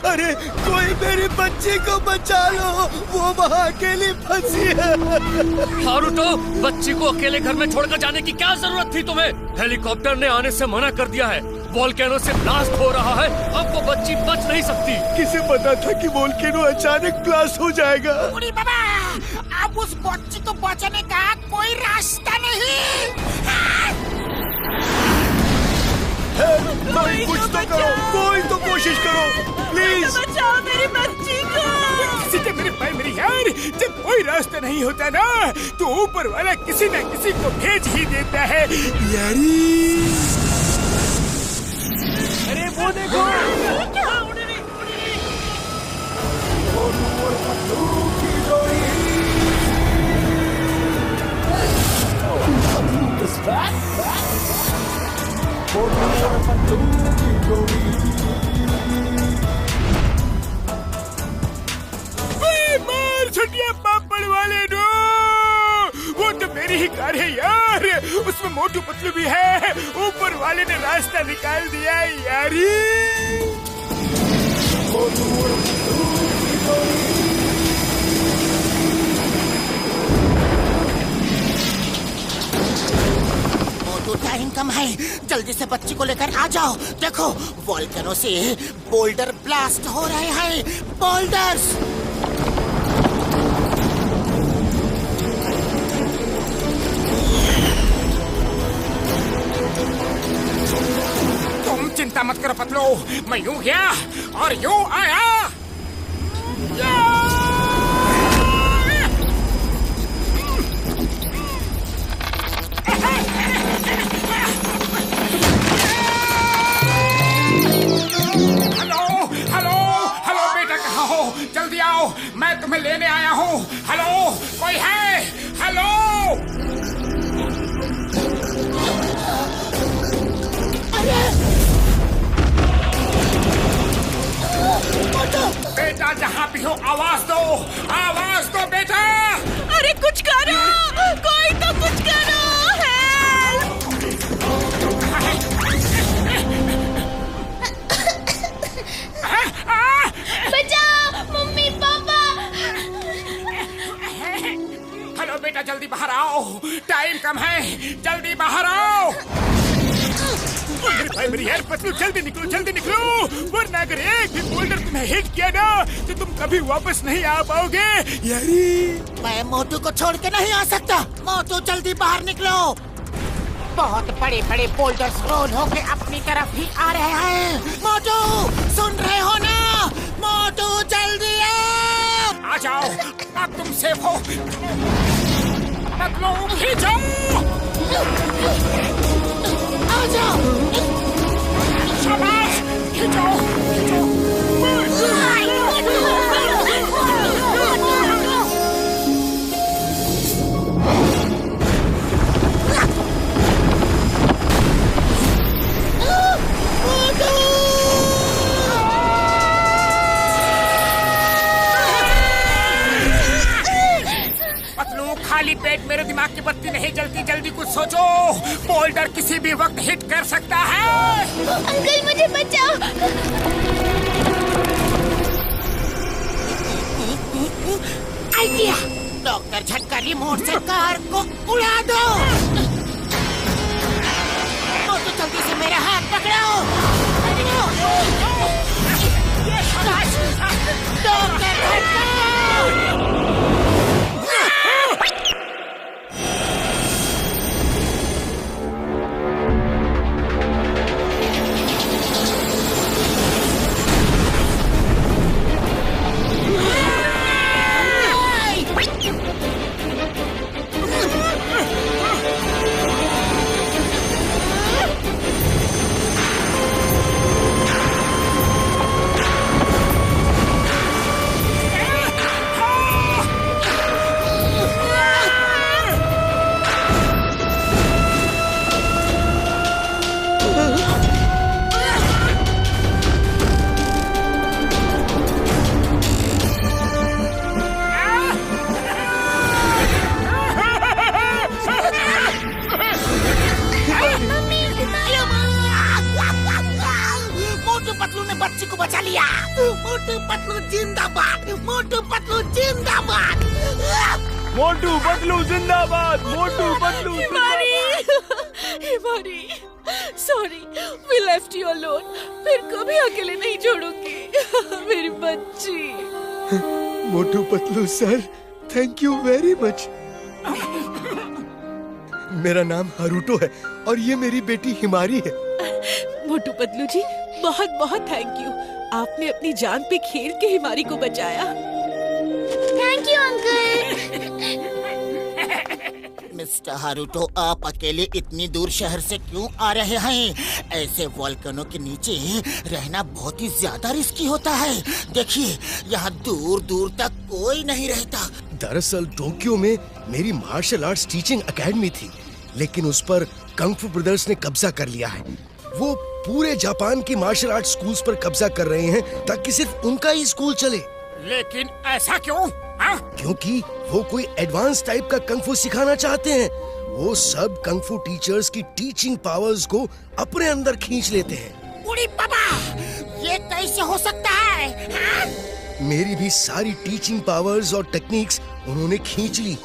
अरे कोई मेरी बच्ची को बचा लो, वो वहाँ अकेली फंसी है। हारुतो, बच्ची को अकेले घर में छोड़कर जाने की क्या जरूरत थी तुम्हें? हेलीकॉप्टर ने आने से मना कर दिया है। वोल्केनो से ब्लास्ट हो रहा है, अब वो बच्ची बच नहीं सकती। किसे पता था कि वोल्केनो अचानक ब्लास्ट हो जाएगा? बाबा, अब उस बच्ची को बचाने का कोई रास्ता नहीं। कोई कुछ तो करो, कोई तो कोशिश करो प्लीज। बचाओ मेरी बच्ची को। किसी के मेरे भाई मेरी यार, जब कोई रास्ता नहीं होता ना तो ऊपर वाला किसी न किसी को भेज ही देता है यारी। अरे वो देखो, मार छुटिया पापड़ वाले नो, वो तो मेरी ही कार है यार, उसमें मोटू पतलू भी है, ऊपर वाले ने रास्ता निकाल दिया यारी। टाइम कम है, जल्दी से बच्ची को लेकर आ जाओ। देखो वोल्केनो से बोल्डर ब्लास्ट हो रहे हैं, बोल्डर्स। तुम चिंता मत करो पतलू, मैं यूं गया और यूं आया। जल्दी आओ, मैं तुम्हें लेने आया हूँ। हेलो, कोई है? हेलो, बेटा जहाँ भी हो आवाज दो बेटा। अरे कुछ करो, कोई तो कुछ करो। बेटा जल्दी बाहर आओ, टाइम कम है, जल्दी बाहर आओ। मेरी यार पतलू, जल्दी निकलो, वरना अगर एक भी बोल्डर तुम्हें हिट किया ना तो तुम कभी वापस नहीं आ पाओगे यारी। मैं मोटू को छोड़ के नहीं आ सकता। मोटू जल्दी बाहर निकलो। बहुत बड़े बड़े बोल्डर्स रोल होके अपनी तरफ ही आ रहे हैं। मोटू सुन रहे हो ना? मोटू जल्दी आ जाओ, अब तुम सेफ हो। पतलू खींचो, आ जाओ। शाबाश, खींचो। खाली पेट मेरे दिमाग की बत्ती नहीं जलती, जल्दी कुछ सोचो। बोल्डर किसी भी वक्त हिट कर सकता है। अंकल मुझे बचाओ। आइडिया, डॉक्टर झटका रिमोट से कार को उड़ा दो। तो जल्दी से मेरा हाथ पकड़ो। डॉक्टर झटका। मोटू पतलू जिंदाबाद, मोटू पतलू हिमारी, हिमारी, sorry, we left you alone. फिर कभी अकेले नहीं छोड़ूंगी मेरी बच्ची। Motu Patlu sir, thank you very much. मेरा नाम हारूटो है और ये मेरी बेटी हिमारी है। मोटू पतलू जी, बहुत बहुत थैंक यू। आपने अपनी जान पे खेल के हिमारी को बचाया। Thank you uncle. Mister Haruto, आप अकेले इतनी दूर शहर से क्यों आ रहे हैं? ऐसे वोल्केनो के नीचे रहना बहुत ही ज्यादा रिस्की होता है। देखिए, यहाँ दूर दूर तक कोई नहीं रहता। दरअसल टोक्यो में मेरी मार्शल आर्ट्स टीचिंग एकेडमी थी, लेकिन उस पर कंग फू ब्रदर्स ने कब्जा कर लिया है। वो पूरे जापान की मार्शल आर्ट स्कूल्स पर कब्जा कर रहे हैं ताकि सिर्फ उनका ही स्कूल चले। लेकिन ऐसा क्यों? हाँ? क्योंकि वो कोई एडवांस टाइप का कंग फू सिखाना चाहते हैं। वो सब कंग फू टीचर्स की टीचिंग पावर्स को अपने अंदर खींच लेते हैं। उड़ी बाबा, ये कैसे हो सकता है? हाँ? मेरी भी सारी टीचिंग पावर्स और टेक्निक्स उन्होंने खींच ली।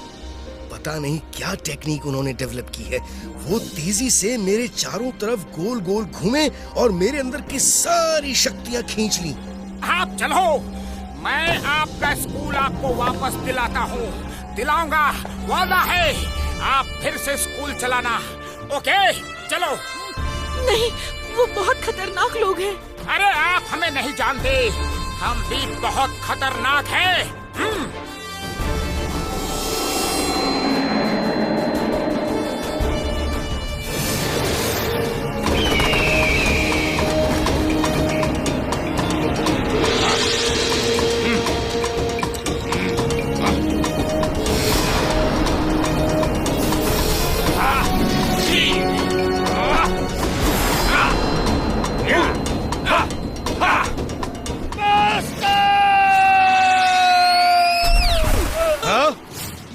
पता नहीं क्या टेक्निक उन्होंने डेवलप की है। वो तेजी से मेरे चारों तरफ गोल गोल घूमे और मेरे अंदर की सारी शक्तियाँ खींच ली। आप चलो, मैं आपका स्कूल आपको वापस दिलाता हूँ, दिलाऊंगा, वादा है। आप फिर से स्कूल चलाना, ओके? चलो। नहीं, वो बहुत खतरनाक लोग हैं। अरे आप हमें नहीं जानते, हम भी बहुत खतरनाक हैं।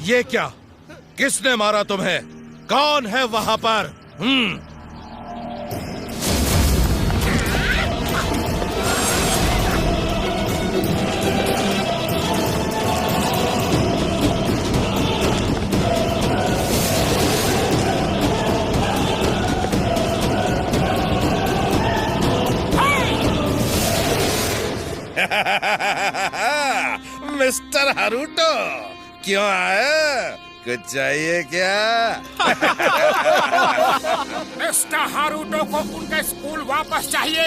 ये क्या? किसने मारा तुम्हें? कौन है वहां पर? मिस्टर हारूटो, क्यों आए? कुछ चाहिए क्या? मिस्टर हारूटो को उनका स्कूल वापस चाहिए।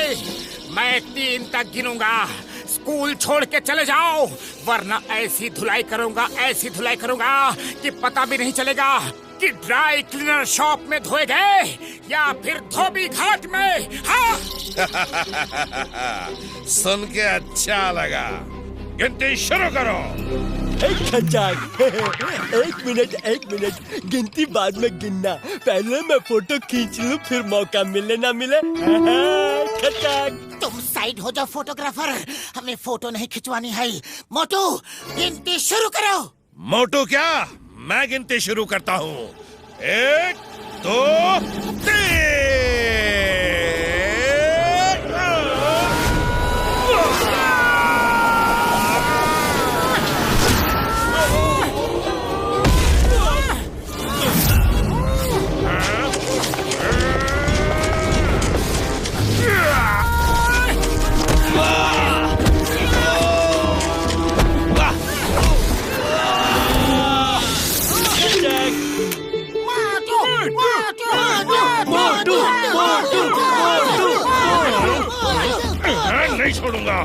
मैं 3 तक गिनूंगा, स्कूल छोड़ के चले जाओ, वरना ऐसी धुलाई करूंगा कि पता भी नहीं चलेगा कि ड्राई क्लीनर शॉप में धोए गए या फिर धोबी घाट में। हाँ? सुन के अच्छा लगा। गिनती शुरू करो। खचाक। एक मिनट, गिनती बाद में गिनना। पहले मैं फोटो खींच लूं, फिर मौका मिले ना मिले। खचाक। तुम साइड हो जाओ फोटोग्राफर, हमें फोटो नहीं खिंचवानी है। मोटू, गिनती शुरू करो। मोटू क्या? मैं गिनती शुरू करता हूँ। 1, 2, 3। नहीं छोड़ूंगा।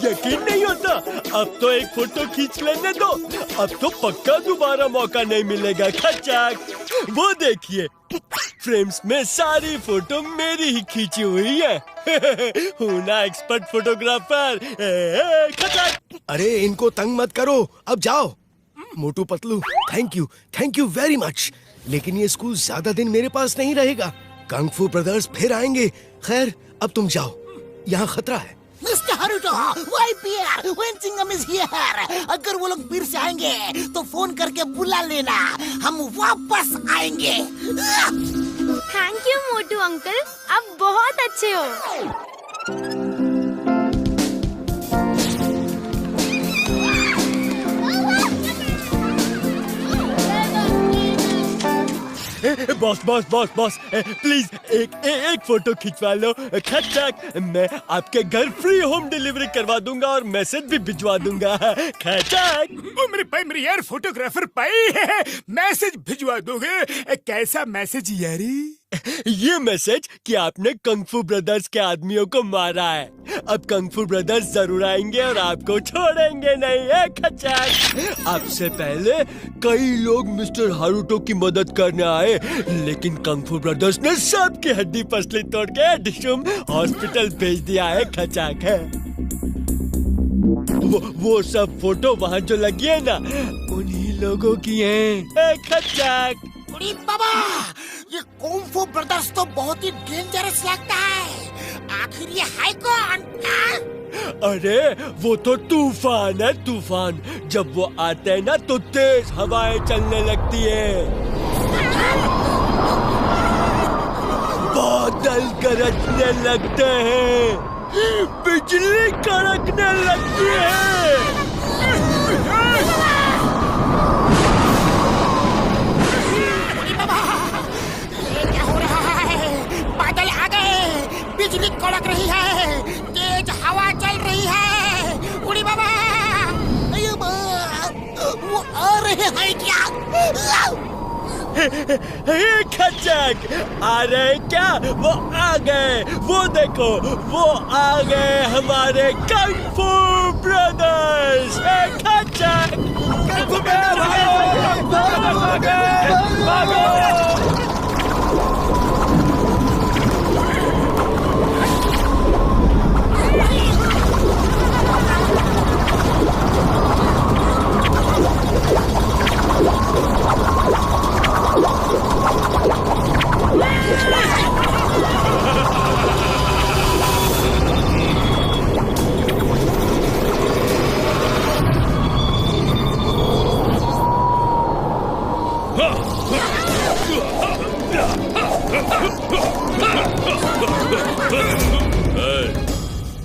यकीन नहीं होता। अब तो एक फोटो खींच लेने दो, अब तो पक्का दोबारा मौका नहीं मिलेगा। खचाक। वो देखिए, फ्रेम्स में सारी फोटो मेरी ही खींची हुई है। हूँ ना एक्सपर्ट फोटोग्राफर। खचाक। अरे इनको तंग मत करो, अब जाओ। Motu Patlu, thank you very much. लेकिन ये स्कूल ज्यादा दिन मेरे पास नहीं रहेगा। कंग फू ब्रदर्स फिर आएंगे। खैर, अब तुम जाओ, यहाँ खतरा है। Mister Haruto, YPR, when Chingam is here। अगर वो लोग फिर से आएंगे तो फोन करके बुला लेना, हम वापस आएंगे। थैंक यू मोटू अंकल, आप बहुत अच्छे हो। Boss boss boss boss please एक फोटो खिंचवा लो। खचाक, मैं आपके घर फ्री होम डिलीवरी करवा दूंगा और मैसेज भी भिजवा दूंगा। खचाक। ओ मेरे भाई, मेरे यार फोटोग्राफर पाई है, मैसेज भिजवा दोगे? कैसा मैसेज यारी? ये मैसेज कि आपने कंगफू ब्रदर्स के आदमियों को मारा है। अब कंगफू ब्रदर्स जरूर आएंगे और आपको छोड़ेंगे नहीं है। खचाक। आपसे पहले कई लोग मिस्टर हारुतो की मदद करने आए, लेकिन कंगफू ब्रदर्स ने सबकी हड्डी पसली तोड़ के डिशुम हॉस्पिटल भेज दिया है। खचाक है वो सब फोटो वहाँ जो लगी है ना, उन्हीं लोगों की है। खचाक। अरे बाबा, ये कुंग-फू ब्रदर्स तो बहुत ही डेंजरस लगता है। आखिर ये है कौन? अरे वो तो तूफान है, तूफान। जब वो आते हैं ना तो तेज हवाएं चलने लगती है, बादल गरजने लगते हैं, बिजली कड़कने लगती है। बिजली कड़क रही है, तेज हवा चल रही है। उड़ी बाबा, वो आ रहे हैं क्या? खचाक, आ रहे क्या? वो आ गए, वो देखो, वो आ गए हमारे कंगफू ब्रदर्स। खचाक। कंगफू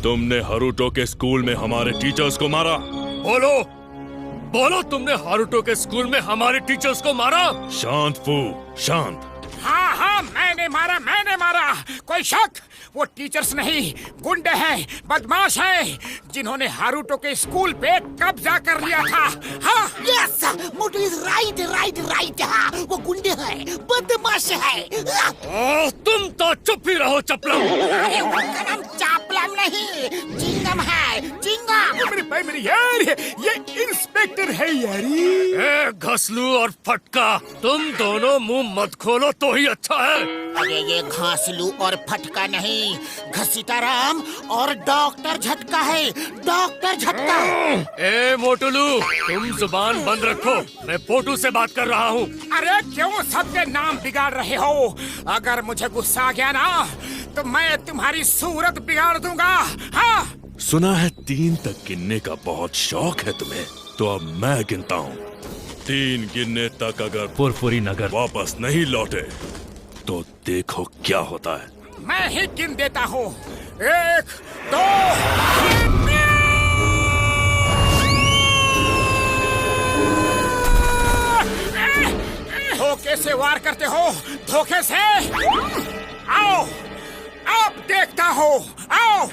तुमने हारुतो के स्कूल में हमारे टीचर्स को मारा। बोलो बोलो, तुमने हारुतो के स्कूल में हमारे टीचर्स को मारा? शांत फू, शांत। हाँ हाँ, मैंने मारा, मैंने मारा। कोई शक? वो टीचर्स नहीं, गुंडे हैं, बदमाश हैं, जिन्होंने हारुतो के स्कूल पे कब्जा कर लिया था। हाँ yes, Motu is right right right. हाँ, वो गुंडे हैं, बदमाश है। तुम तो चुप ही रहो चपलम। अरे उनका नाम चापलम नहीं, चिंगम है, चिंगम। मेरे भाई, मेरे यार, ये इंस्पेक्टर है यारी। घसलू और फटका, तुम दोनों मुंह मत खोलो तो ही अच्छा है। अरे ये घासलू और फटका नहीं, घसीटाराम और डॉक्टर झटका है, डॉक्टर झटका। ए मोटुलू, तुम जुबान बंद रखो, मैं पोटू से बात कर रहा हूँ। अरे क्यों सबके नाम बिगाड़ रहे हो? अगर मुझे गुस्सा आ गया ना तो मैं तुम्हारी सूरत बिगाड़ दूंगा। हाँ, सुना है 3 तक गिनने का बहुत शौक है तुम्हें, तो अब मैं गिनता हूँ। 3 गिनने तक अगर पुरपुरी नगर वापस नहीं लौटे तो देखो क्या होता है। मैं ही गिन देता हूँ। 1 2 धोखे से वार करते हो, धोखे से। आओ, अब देखता हूँ, आओ।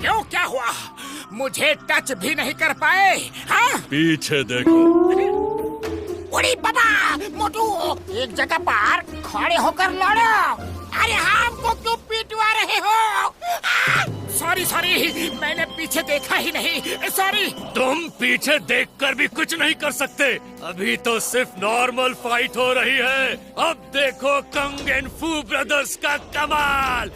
क्यों, क्या हुआ? मुझे टच भी नहीं कर पाए। हाँ? पीछे देखो। उड़ी बाबा मोटू एक जगह पर खड़े होकर लड़ो। अरे हमको क्यों पिटवा रहे हो? सॉरी सॉरी, मैंने पीछे देखा ही नहीं, सॉरी। तुम पीछे देखकर भी कुछ नहीं कर सकते। अभी तो सिर्फ नॉर्मल फाइट हो रही है। अब देखो कंग एंड फू ब्रदर्स का कमाल।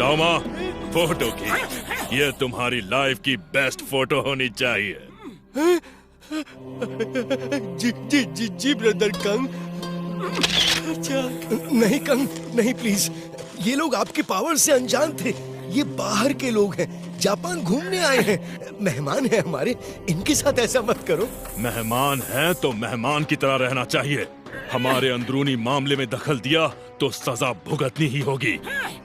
टॉमा, फोटो की ये तुम्हारी लाइफ की बेस्ट फोटो होनी चाहिए। जी ब्रदर कंग। अच्छा नहीं कंग, नहीं प्लीज। ये लोग आपकी पावर से अनजान थे। ये बाहर के लोग हैं, जापान घूमने आए हैं, मेहमान हैं हमारे। इनके साथ ऐसा मत करो। मेहमान है तो मेहमान की तरह रहना चाहिए। हमारे अंदरूनी मामले में दखल दिया तो सजा भुगतनी ही होगी,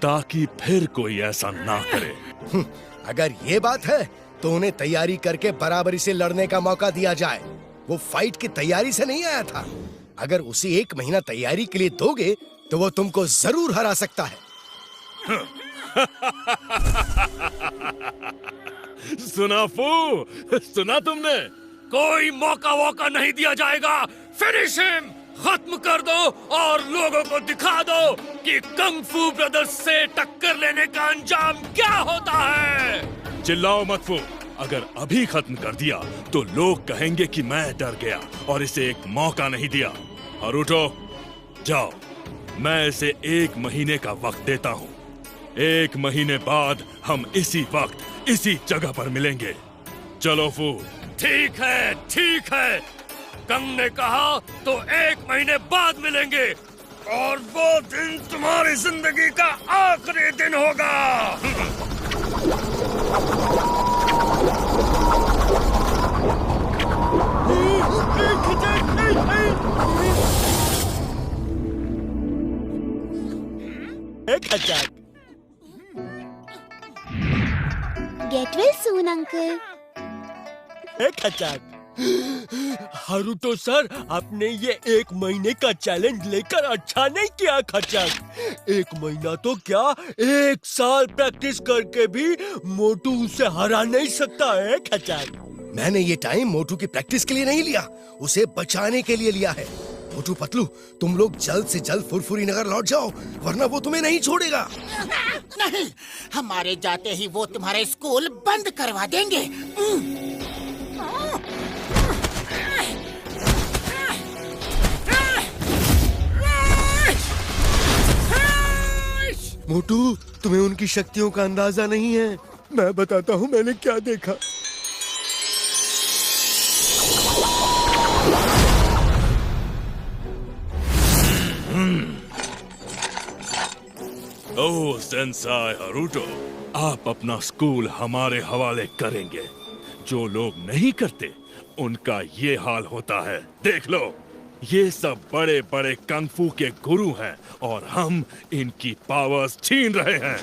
ताकि फिर कोई ऐसा ना करे। अगर ये बात है तो उन्हें तैयारी करके बराबरी से लड़ने का मौका दिया जाए। वो फाइट की तैयारी से नहीं आया था। अगर उसे 1 महीना तैयारी के लिए दोगे तो वो तुमको जरूर हरा सकता है। सुना फू, सुना तुमने? कोई मौका वोका नहीं दिया जाएगा। फिनिश हिम, खत्म कर दो और लोगों को दिखा दो कि कंग फू ब्रदर्स से टक्कर लेने का अंजाम क्या होता है। चिल्लाओ मत फू। अगर अभी खत्म कर दिया तो लोग कहेंगे कि मैं डर गया और इसे एक मौका नहीं दिया। हरुटो, जाओ, मैं इसे 1 महीने का वक्त देता हूँ। 1 महीने बाद हम इसी वक्त इसी जगह पर मिलेंगे। चलो फू। ठीक है, ठीक है। कंग ने कहा तो 1 महीने बाद मिलेंगे, और वो दिन तुम्हारी जिंदगी का आखिरी दिन होगा। Get well soon, uncle. Haruto sir, आपने ये 1 महीने का चैलेंज लेकर अच्छा नहीं किया खचाक। 1 महीना तो क्या, 1 साल प्रैक्टिस करके भी मोटू उसे हरा नहीं सकता है खचाक। मैंने ये टाइम मोटू की प्रैक्टिस के लिए नहीं लिया, उसे बचाने के लिए लिया है। मोटू पतलू, तुम लोग जल्द से जल्द फुरफुरी नगर लौट जाओ, वरना वो तुम्हें नहीं छोड़ेगा। नहीं, हमारे जाते ही वो तुम्हारे स्कूल बंद करवा देंगे। मोटू, तुम्हें उनकी शक्तियों का अंदाजा नहीं है। मैं बताता हूँ मैंने क्या देखा। ओह सेंसाई हरुटो, आप अपना स्कूल हमारे हवाले करेंगे। जो लोग नहीं करते उनका ये हाल होता है। देख लो, ये सब बड़े बड़े कंग फू के गुरु हैं और हम इनकी पावर्स छीन रहे हैं।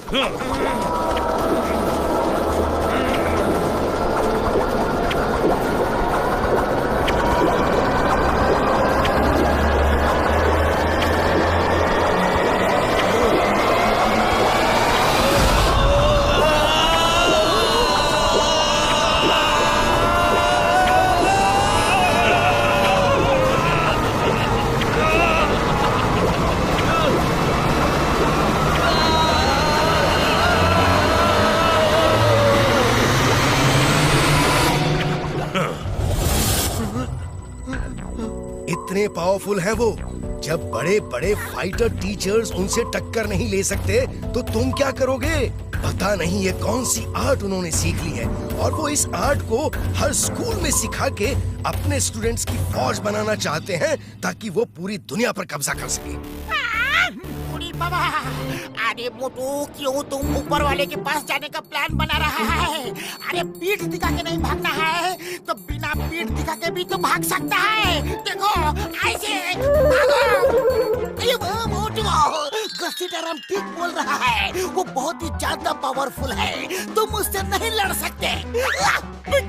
इतने पावरफुल हैं वो। जब बड़े बड़े फाइटर टीचर्स उनसे टक्कर नहीं ले सकते तो तुम क्या करोगे? पता नहीं ये कौन सी आर्ट उन्होंने सीख ली है और वो इस आर्ट को हर स्कूल में सिखा के अपने स्टूडेंट्स की फौज बनाना चाहते हैं ताकि वो पूरी दुनिया पर कब्जा कर सके। बाबा, अरे मोटू, क्यों तुम ऊपर वाले के पास जाने का प्लान बना रहा है? अरे पीठ दिखा के नहीं भागना है तो बिना पीठ दिखा के भी तो भाग सकता है। देखो ऐसे भागो। अरे वो मोटू, गस्तीधरम ठीक बोल रहा है, वो बहुत ही ज्यादा पावरफुल है, तुम उससे नहीं लड़ सकते।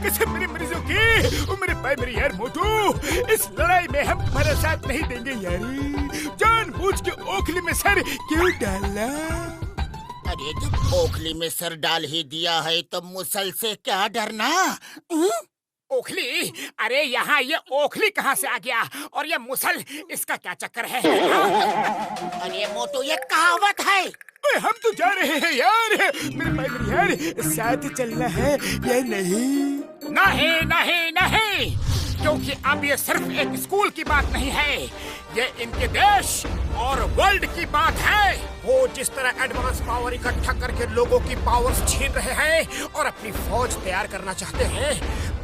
कसम मेरे मरीजों की, ओ मेरे भाई मेरी यार मोटू, इस लड़ाई में हम तुम्हारा साथ नहीं देंगे यारी। जानबूझ के ओखली में सर क्यों डाला? अरे जब ओखली में सर डाल ही दिया है तो मुसल से क्या डरना? ओखली? अरे यहाँ ये ओखली कहाँ से आ गया और ये मुसल, इसका क्या चक्कर है? अरे मोटू, ये कहावत है। हम तो जा रहे हैं यार, मेरे भाई मेरी यार, साथ चलना है या नहीं? नहीं नहीं नहीं, क्योंकि अब ये सिर्फ एक स्कूल की बात नहीं है, ये इनके देश और वर्ल्ड की बात है। वो जिस तरह एडवांस पावर इकट्ठा करके लोगों की पावर्स छीन रहे हैं और अपनी फौज तैयार करना चाहते हैं,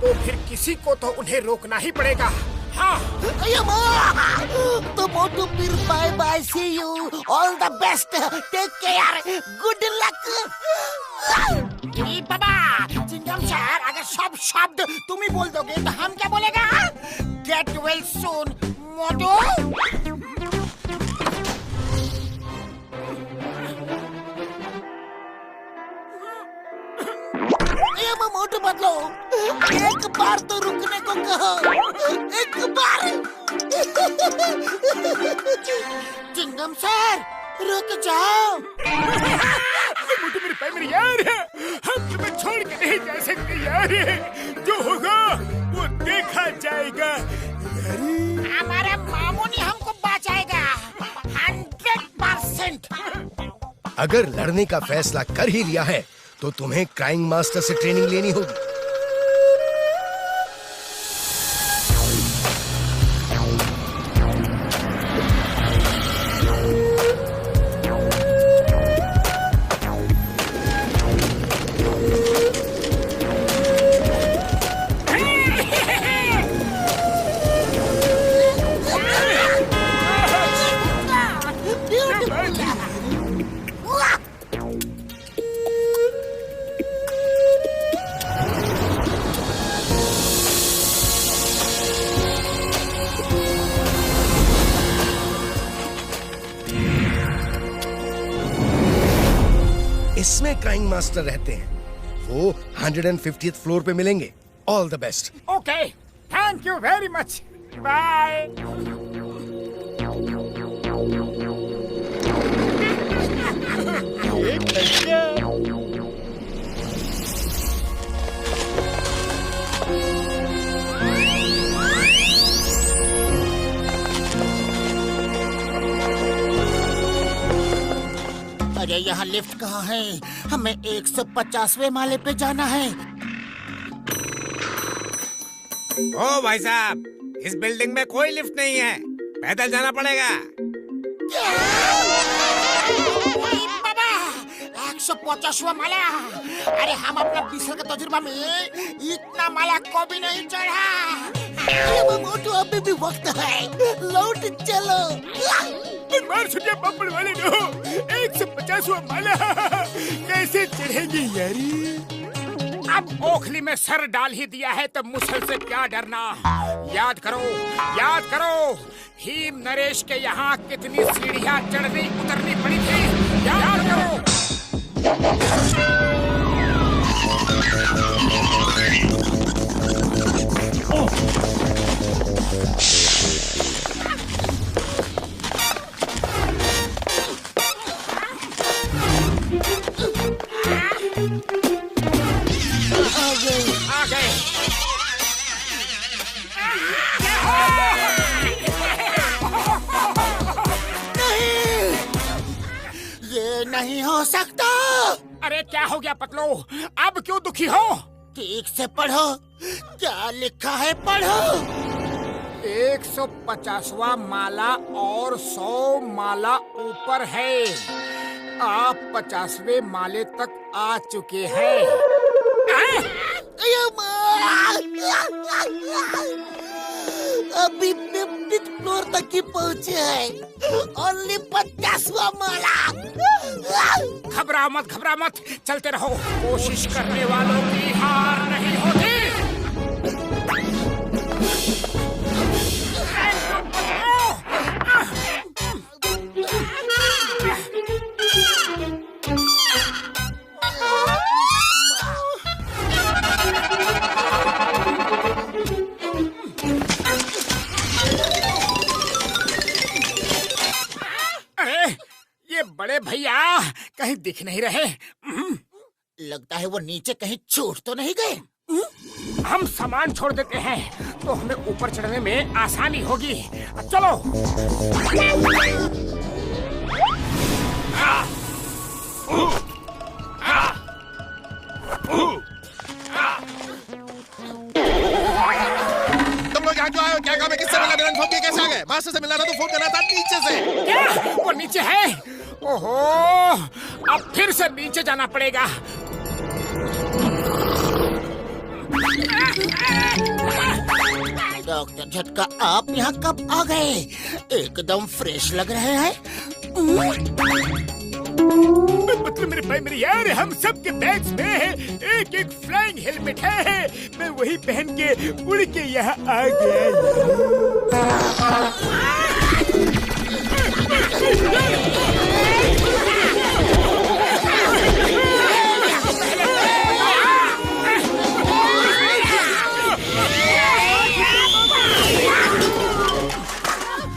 तो फिर किसी को तो उन्हें रोकना ही पड़ेगा। हाँ। तो मोटू फिर bye bye, see you, all the best, take care, good luck. बाबा, चिंगम सर, अगर सब शब्द तुम ही बोल दोगे तो हम क्या बोलेगा? गेट वेल सून मोटू। मोटू बदलो, एक बार तो रुकने को कहो, एक बार। चिंगम सर, रुक जाओ। मोटू मेरे भाई मेरी यार, हम तुम्हें छोड़ के नहीं जा सकते यार, जो होगा वो देखा जाएगा। हमारा मामू ने हमको बचाएगा 100%। अगर लड़ने का फैसला कर ही लिया है तो तुम्हें क्राइम मास्टर से ट्रेनिंग लेनी होगी। इसमें क्राइम मास्टर रहते हैं, वो 150th फ्लोर पे मिलेंगे। All the best. Okay, thank you very much, bye. अरे यहाँ लिफ्ट कहाँ है? हमें 150वें माले पे जाना है। ओ भाई साहब, इस बिल्डिंग में कोई लिफ्ट नहीं है, पैदल जाना पड़ेगा। बाबा, 150वां माला। अरे हम अपना 20 साल का तजुर्बा में इतना माला को भी नहीं चढ़ा। मोटू, अभी भी वक्त है, लौट चलो। मार छुट्टियां पापड़ वाले नो, 150वां माला कैसे चढ़ेंगे यारी? अब ओखली में सर डाल ही दिया है तो मुसल से क्या डरना? याद करो, याद करो, भीम नरेश के यहाँ कितनी सीढ़ियाँ चढ़नी उतरनी पड़ी थी, याद करो। आ गए। नहीं, ये नहीं हो सकता। अरे क्या हो गया पतलू, अब क्यों दुखी हो? ठीक से पढ़ो, क्या लिखा है पढ़ो। 150वां माला और 100 माला ऊपर है। आप 50वें माले तक आ चुके हैं। अभी 50th फ्लोर तक ही पहुँचे हैं। ओनली 50वां माला। घबरा मत, चलते रहो। कोशिश करने वालों की हार नहीं होती। बड़े भैया कहीं दिख नहीं रहे। लगता है वो नीचे कहीं छूट तो नहीं गए। हम सामान छोड़ देते हैं तो हमें ऊपर चढ़ने में आसानी होगी। चलो। तुम लोग यहाँ क्यों आए हो? क्या काम है? किससे मिला? बिना इन्फॉर्म किए कैसे आ गए? मास्टर से मिलना था तो फोन करना था नीचे से। क्या? वो नीचे है? ओहो, अब फिर से नीचे जाना पड़ेगा। डॉक्टर झटका, आप यहाँ कब आ गए? एकदम फ्रेश लग रहे हैं। मतलब मेरे भाई मेरे यार, हम सब के बैग्स में एक फ्लाइंग हेलमेट है। मैं वही पहन के उड़ के यहाँ आ गया।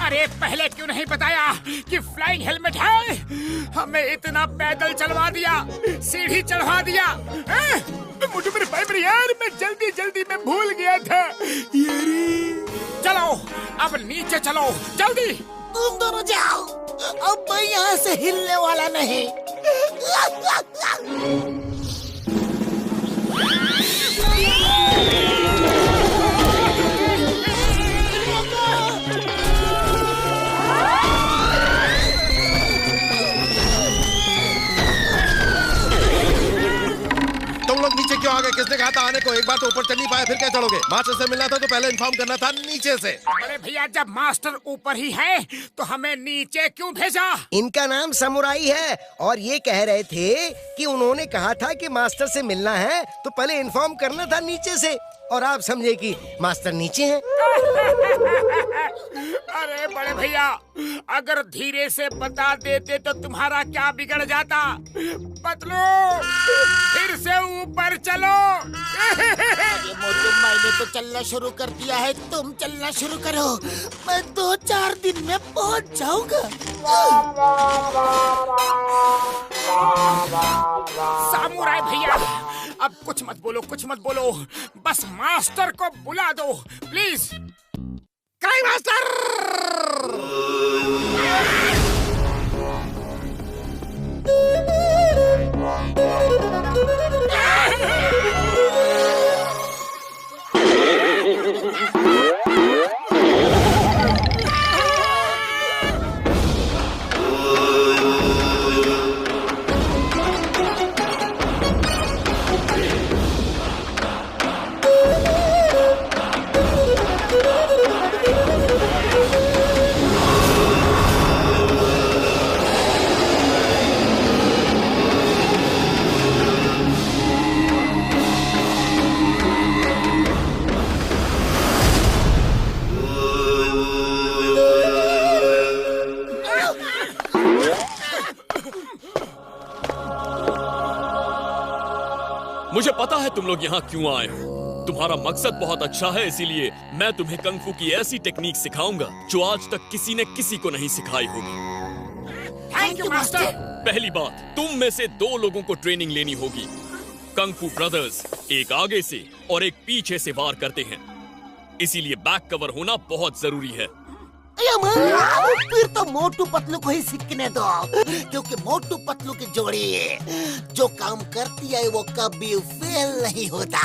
अरे पहले क्यों नहीं बताया कि फ्लाइंग हेलमेट है? हमें इतना पैदल चलवा दिया, सीढ़ी चढ़वा दिया। मुझे मेरे भाई मेरे यार, मैं जल्दी में भूल गया था। चलो अब नीचे चलो, जल्दी। तुम दोनों जाओ, अब मैं यहाँ से हिलने वाला नहीं। तुम लोग नीचे क्यों आ गए? किसने कहा था आने को? एक बार तो ऊपर चढ़ नहीं पाए, फिर क्या चढ़ोगे? मास्टर से मिलना था तो पहले इन्फॉर्म करना था नीचे से। अरे भैया, जब मास्टर ऊपर ही है तो हमें नीचे क्यों भेजा? इनका नाम समुराई है और ये कह रहे थे कि उन्होंने कहा था कि मास्टर से मिलना है तो पहले इन्फॉर्म करना था नीचे से, और आप समझे कि मास्टर नीचे हैं। अरे बड़े भैया, अगर धीरे से बता देते तो तुम्हारा क्या बिगड़ जाता? पतलू, फिर से ऊपर चलो। अरे मोटू, मैंने तो चलना शुरू कर दिया है, तुम चलना शुरू करो। मैं 2-4 दिन में पहुंच जाऊंगा। सामुराई भैया, अब कुछ मत बोलो, बस मास्टर को बुला दो प्लीज। Crime master! मुझे पता है तुम लोग यहाँ क्यों आए हो। तुम्हारा मकसद बहुत अच्छा है, इसीलिए मैं तुम्हें कंग फू की ऐसी टेक्निक सिखाऊंगा जो आज तक किसी ने किसी को नहीं सिखाई होगी। Thank you master. पहली बात, तुम में से 2 लोगों को ट्रेनिंग लेनी होगी। कंग फू ब्रदर्स एक आगे से और एक पीछे से वार करते हैं, इसीलिए बैक कवर होना बहुत जरूरी है। फिर तो मोटू पतलू को ही सीखने दो, क्योंकि मोटू पतलू की जोड़ी जो काम करती है वो कभी फेल नहीं होता।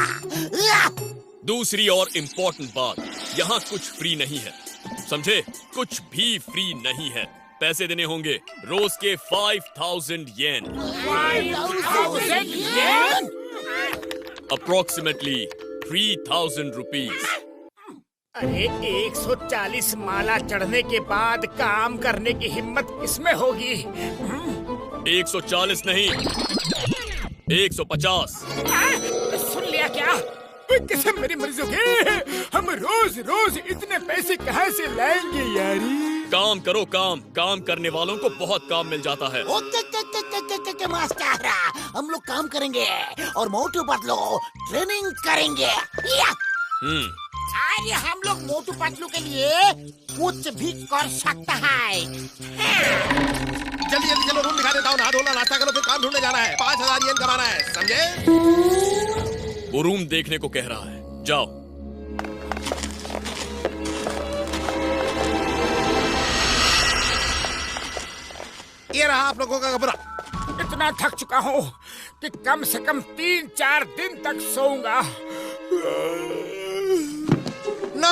दूसरी और इम्पोर्टेंट बात, यहाँ कुछ फ्री नहीं है, समझे? कुछ भी फ्री नहीं है। पैसे देने होंगे रोज के 5000 येन। 5000 येन? Approximately 3000 rupees. अरे 140 माला चढ़ने के बाद काम करने की हिम्मत किसमें होगी? 140 नहीं, 150। सुन लिया क्या? कसम मेरी मर्जी के, हम रोज रोज इतने पैसे कहाँ से लाएंगे यारी? काम करो, काम करने वालों को बहुत काम मिल जाता है। ओके मास्टर, हम लोग काम करेंगे और मोटू पतलू ट्रेनिंग करेंगे। अरे हम लोग मोटू पतलू के लिए कुछ भी कर सकता है। जल्दी जल्दी चलो, रूम दिखा देता हूँ। नहा धोना, नाश्ता करो, फिर काम ढूंढने जाना है। 5000 येन कमाना है, समझे? वो रूम देखने को कह रहा है, जाओ। ये रहा आप लोगों का कमरा। इतना थक चुका हूँ कि कम से कम 3-4 दिन तक सोऊंगा। नो,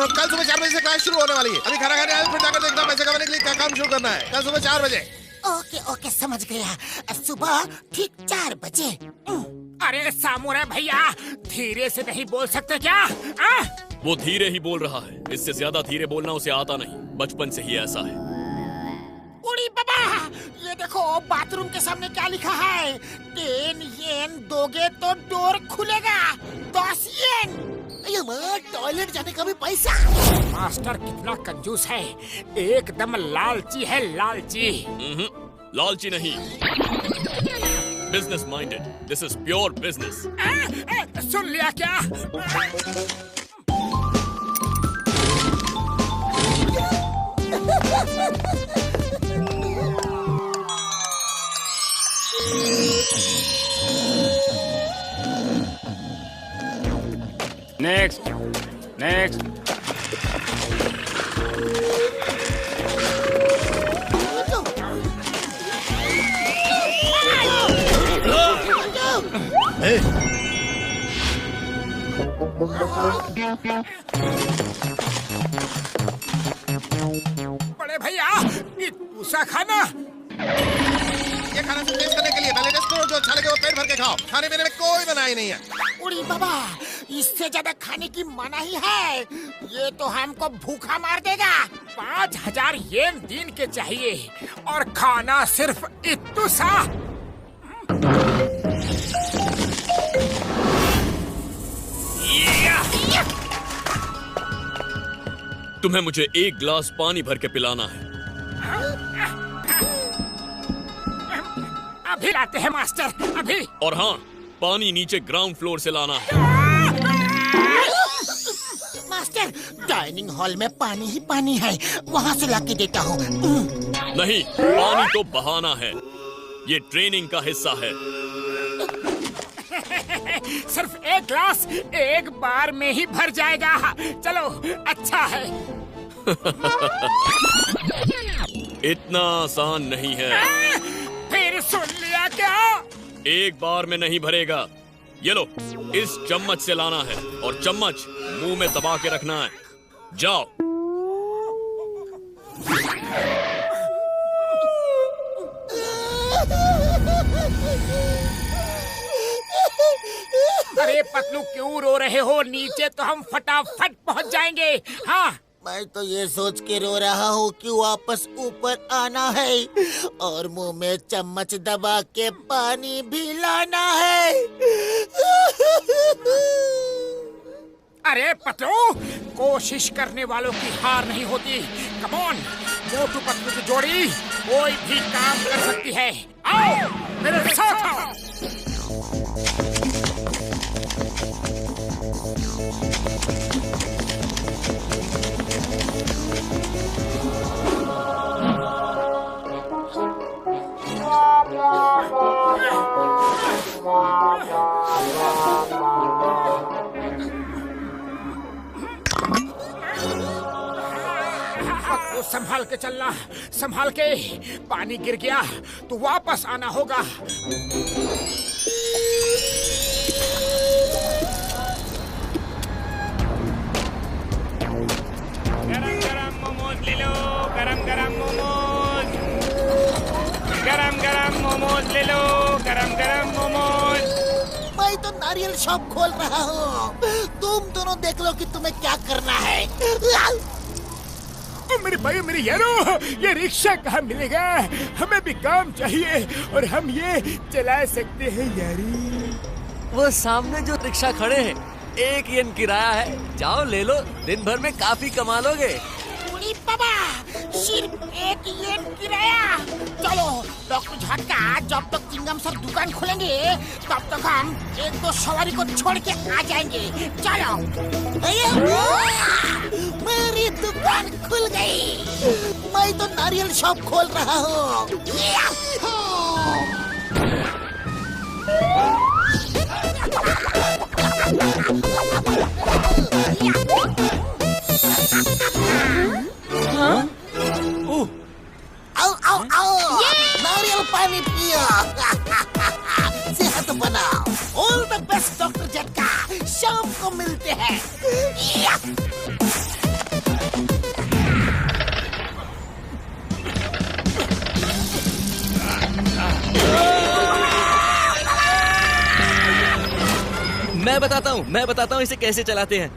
कल सुबह 4 बजे से क्लास शुरू होने वाली है। अभी खाना खाने आए, फिर जाकर देखना पैसे कमाने के लिए क्या काम शुरू करना है। कल सुबह 4 बजे। ओके समझ गया। सुबह ठीक 4 बजे। अरे सामुराई भैया, धीरे से नहीं बोल सकते क्या? वो धीरे ही बोल रहा है, इससे ज्यादा धीरे बोलना उसे आता नहीं, बचपन से ही ऐसा है। उड़ी बाबा, ये देखो बाथरूम के सामने क्या लिखा है? 10 येन दोगे तो डोर खुलेगा। 10 येन। टॉयलेट जाने का भी पैसा। मास्टर कितना कंजूस है, एकदम लालची है, लालची। लालची नहीं, business minded. This is pure business. सुन लिया क्या? नेक्स्ट। बड़े भैया, ये दूसरा खाना। ये खाना सिर्फ टेस्ट करने के लिए। पहले टेस्ट करो, जो अच्छा लगे वो पेट भर के खाओ। खाने पीने में कोई मनाही नहीं है। उड़ी बाबा, इससे ज्यादा खाने की मनाही है। ये तो हमको भूखा मार देगा। 5000 येन दिन के चाहिए और खाना सिर्फ इतना सा। तुम्हें मुझे 1 गिलास पानी भर के पिलाना है। अभी लाते हैं मास्टर, अभी। और हाँ, पानी नीचे ग्राउंड फ्लोर से लाना है। मास्टर, डाइनिंग हॉल में पानी ही पानी है, वहाँ से लाके देता हूँ। नहीं, पानी तो बहाना है, ये ट्रेनिंग का हिस्सा है। सिर्फ 1 गिलास 1 बार में ही भर जाएगा। चलो, अच्छा है। इतना आसान नहीं है। फिर सुन लिया क्या? 1 बार में नहीं भरेगा। ये लो, इस चम्मच से लाना है और चम्मच मुंह में दबा के रखना है। जाओ। अरे पतलू, क्यों रो रहे हो? नीचे तो हम फटाफट पहुंच जाएंगे। हाँ, मैं तो ये सोच के रो रहा हूँ कि वापस ऊपर आना है और मुंह में चम्मच दबा के पानी भी लाना है। अरे पतलू, कोशिश करने वालों की हार नहीं होती। कम ऑन, मोटू पतलू की जोड़ी कोई भी काम कर सकती है। आओ मेरे साथ आओ। तो संभाल के चलना, संभाल के। पानी गिर गया तो वापस आना होगा। गरम गरम मोमोज, गरम गरम मोमोज ले लो, गरम गरम मोमोज। मैं तो नारियल शॉप खोल रहा हूँ, तुम दोनों देख लो कि तुम्हें क्या करना है। मेरे भाई मेरे यारो, ये रिक्शा कहाँ मिलेगा? हमें भी काम चाहिए और हम ये चला सकते हैं यारी। वो सामने जो रिक्शा खड़े हैं, 1 येन किराया है, जाओ ले लो, दिन भर में काफी कमा लोगे। बाबा सिर्फ 1 येन किराया। चलो डॉक्टर झटका, जब तक चिंगम सर दुकान खोलेंगे तब तक हम 1-2 सवारी को छोड़ के आ जाएंगे। चलो। मेरी दुकान खुल गई, मैं तो नारियल शॉप खोल रहा हूँ। हाँ? आओ आओ आओ, नारियल पानी पियो। सेहत बनाओ। ऑल द बेस्ट डॉक्टर झटका, शाम को मिलते हैं। मैं बताता हूँ इसे कैसे चलाते हैं।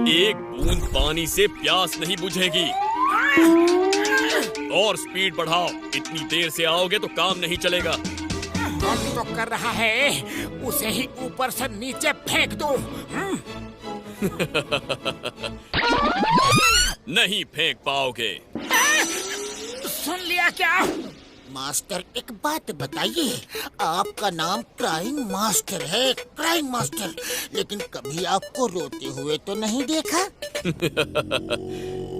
एक बूंद पानी से प्यास नहीं बुझेगी। और स्पीड बढ़ाओ, इतनी देर से आओगे तो काम नहीं चलेगा। कौन तो कर रहा है, उसे ही ऊपर से नीचे फेंक दो। नहीं फेंक पाओगे। सुन लिया क्या? मास्टर एक बात बताइए, आपका नाम क्राइंग मास्टर है, क्राइंग मास्टर, लेकिन कभी आपको रोते हुए तो नहीं देखा।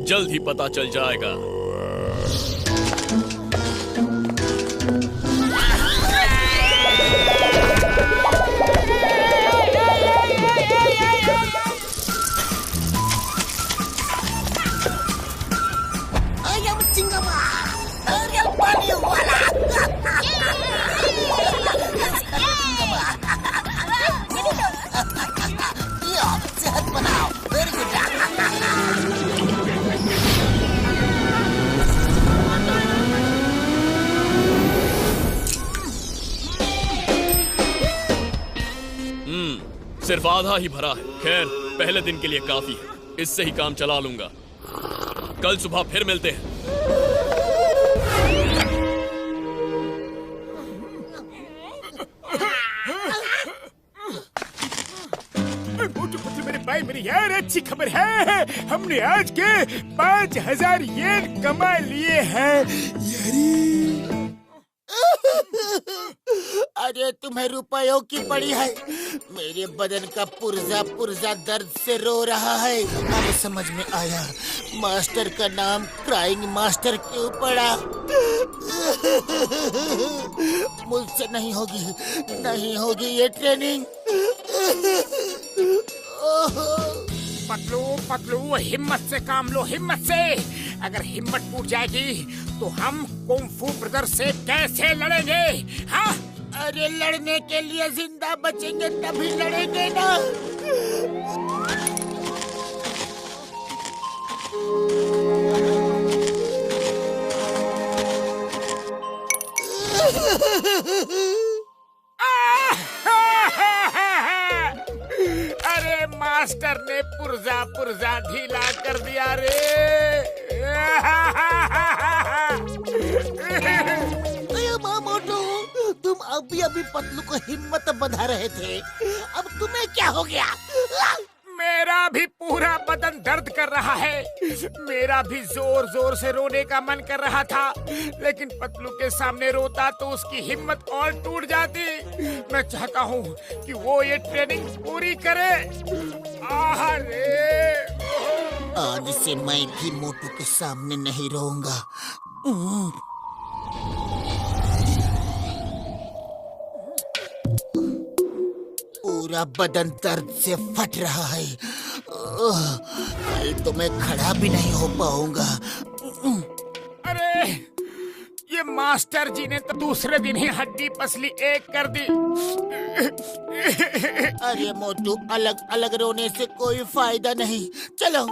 जल्द ही पता चल जाएगा। सिर्फ आधा ही भरा है। खैर, पहले दिन के लिए काफी है, इससे ही काम चला लूंगा। कल सुबह फिर मिलते हैं। मेरे भाई मेरी यार, अच्छी खबर है, हमने आज के 5000 येन कमा लिए हैं यारी। अरे तुम्हें रुपयों की पड़ी है, मेरे बदन का पुर्जा पुर्जा दर्द से रो रहा है। अब समझ में आया मास्टर का नाम क्राइंग मास्टर क्यों पड़ा। मुझसे नहीं होगी ये ट्रेनिंग। पतलू पतलू, हिम्मत से काम लो, हिम्मत से। अगर हिम्मत टूट जाएगी तो हम कुंफू ब्रदर से कैसे लड़ेंगे? हाँ, अरे लड़ने के लिए जिंदा बचेंगे तभी लड़ेंगे ना। अरे मास्टर ने पुर्जा पुर्जा ढीला कर दिया रे। मोटू, तुम अभी पतलू को हिम्मत बंधा रहे थे, अब तुम्हें क्या हो गया? मेरा भी पूरा बदन दर्द कर रहा है। मेरा भी जोर जोर से रोने का मन कर रहा था, लेकिन पतलू के सामने रोता तो उसकी हिम्मत और टूट जाती। मैं चाहता हूँ कि वो ये ट्रेनिंग पूरी करे। आज से मैं भी मोटू के सामने नहीं रोऊंगा। पूरा बदन दर्द से फट रहा है। कल तो मैं खड़ा भी नहीं हो पाऊंगा। अरे ये मास्टर जी ने तो दूसरे दिन ही हड्डी पसली एक कर दी। अरे मोटू, अलग अलग रोने से कोई फायदा नहीं। चलो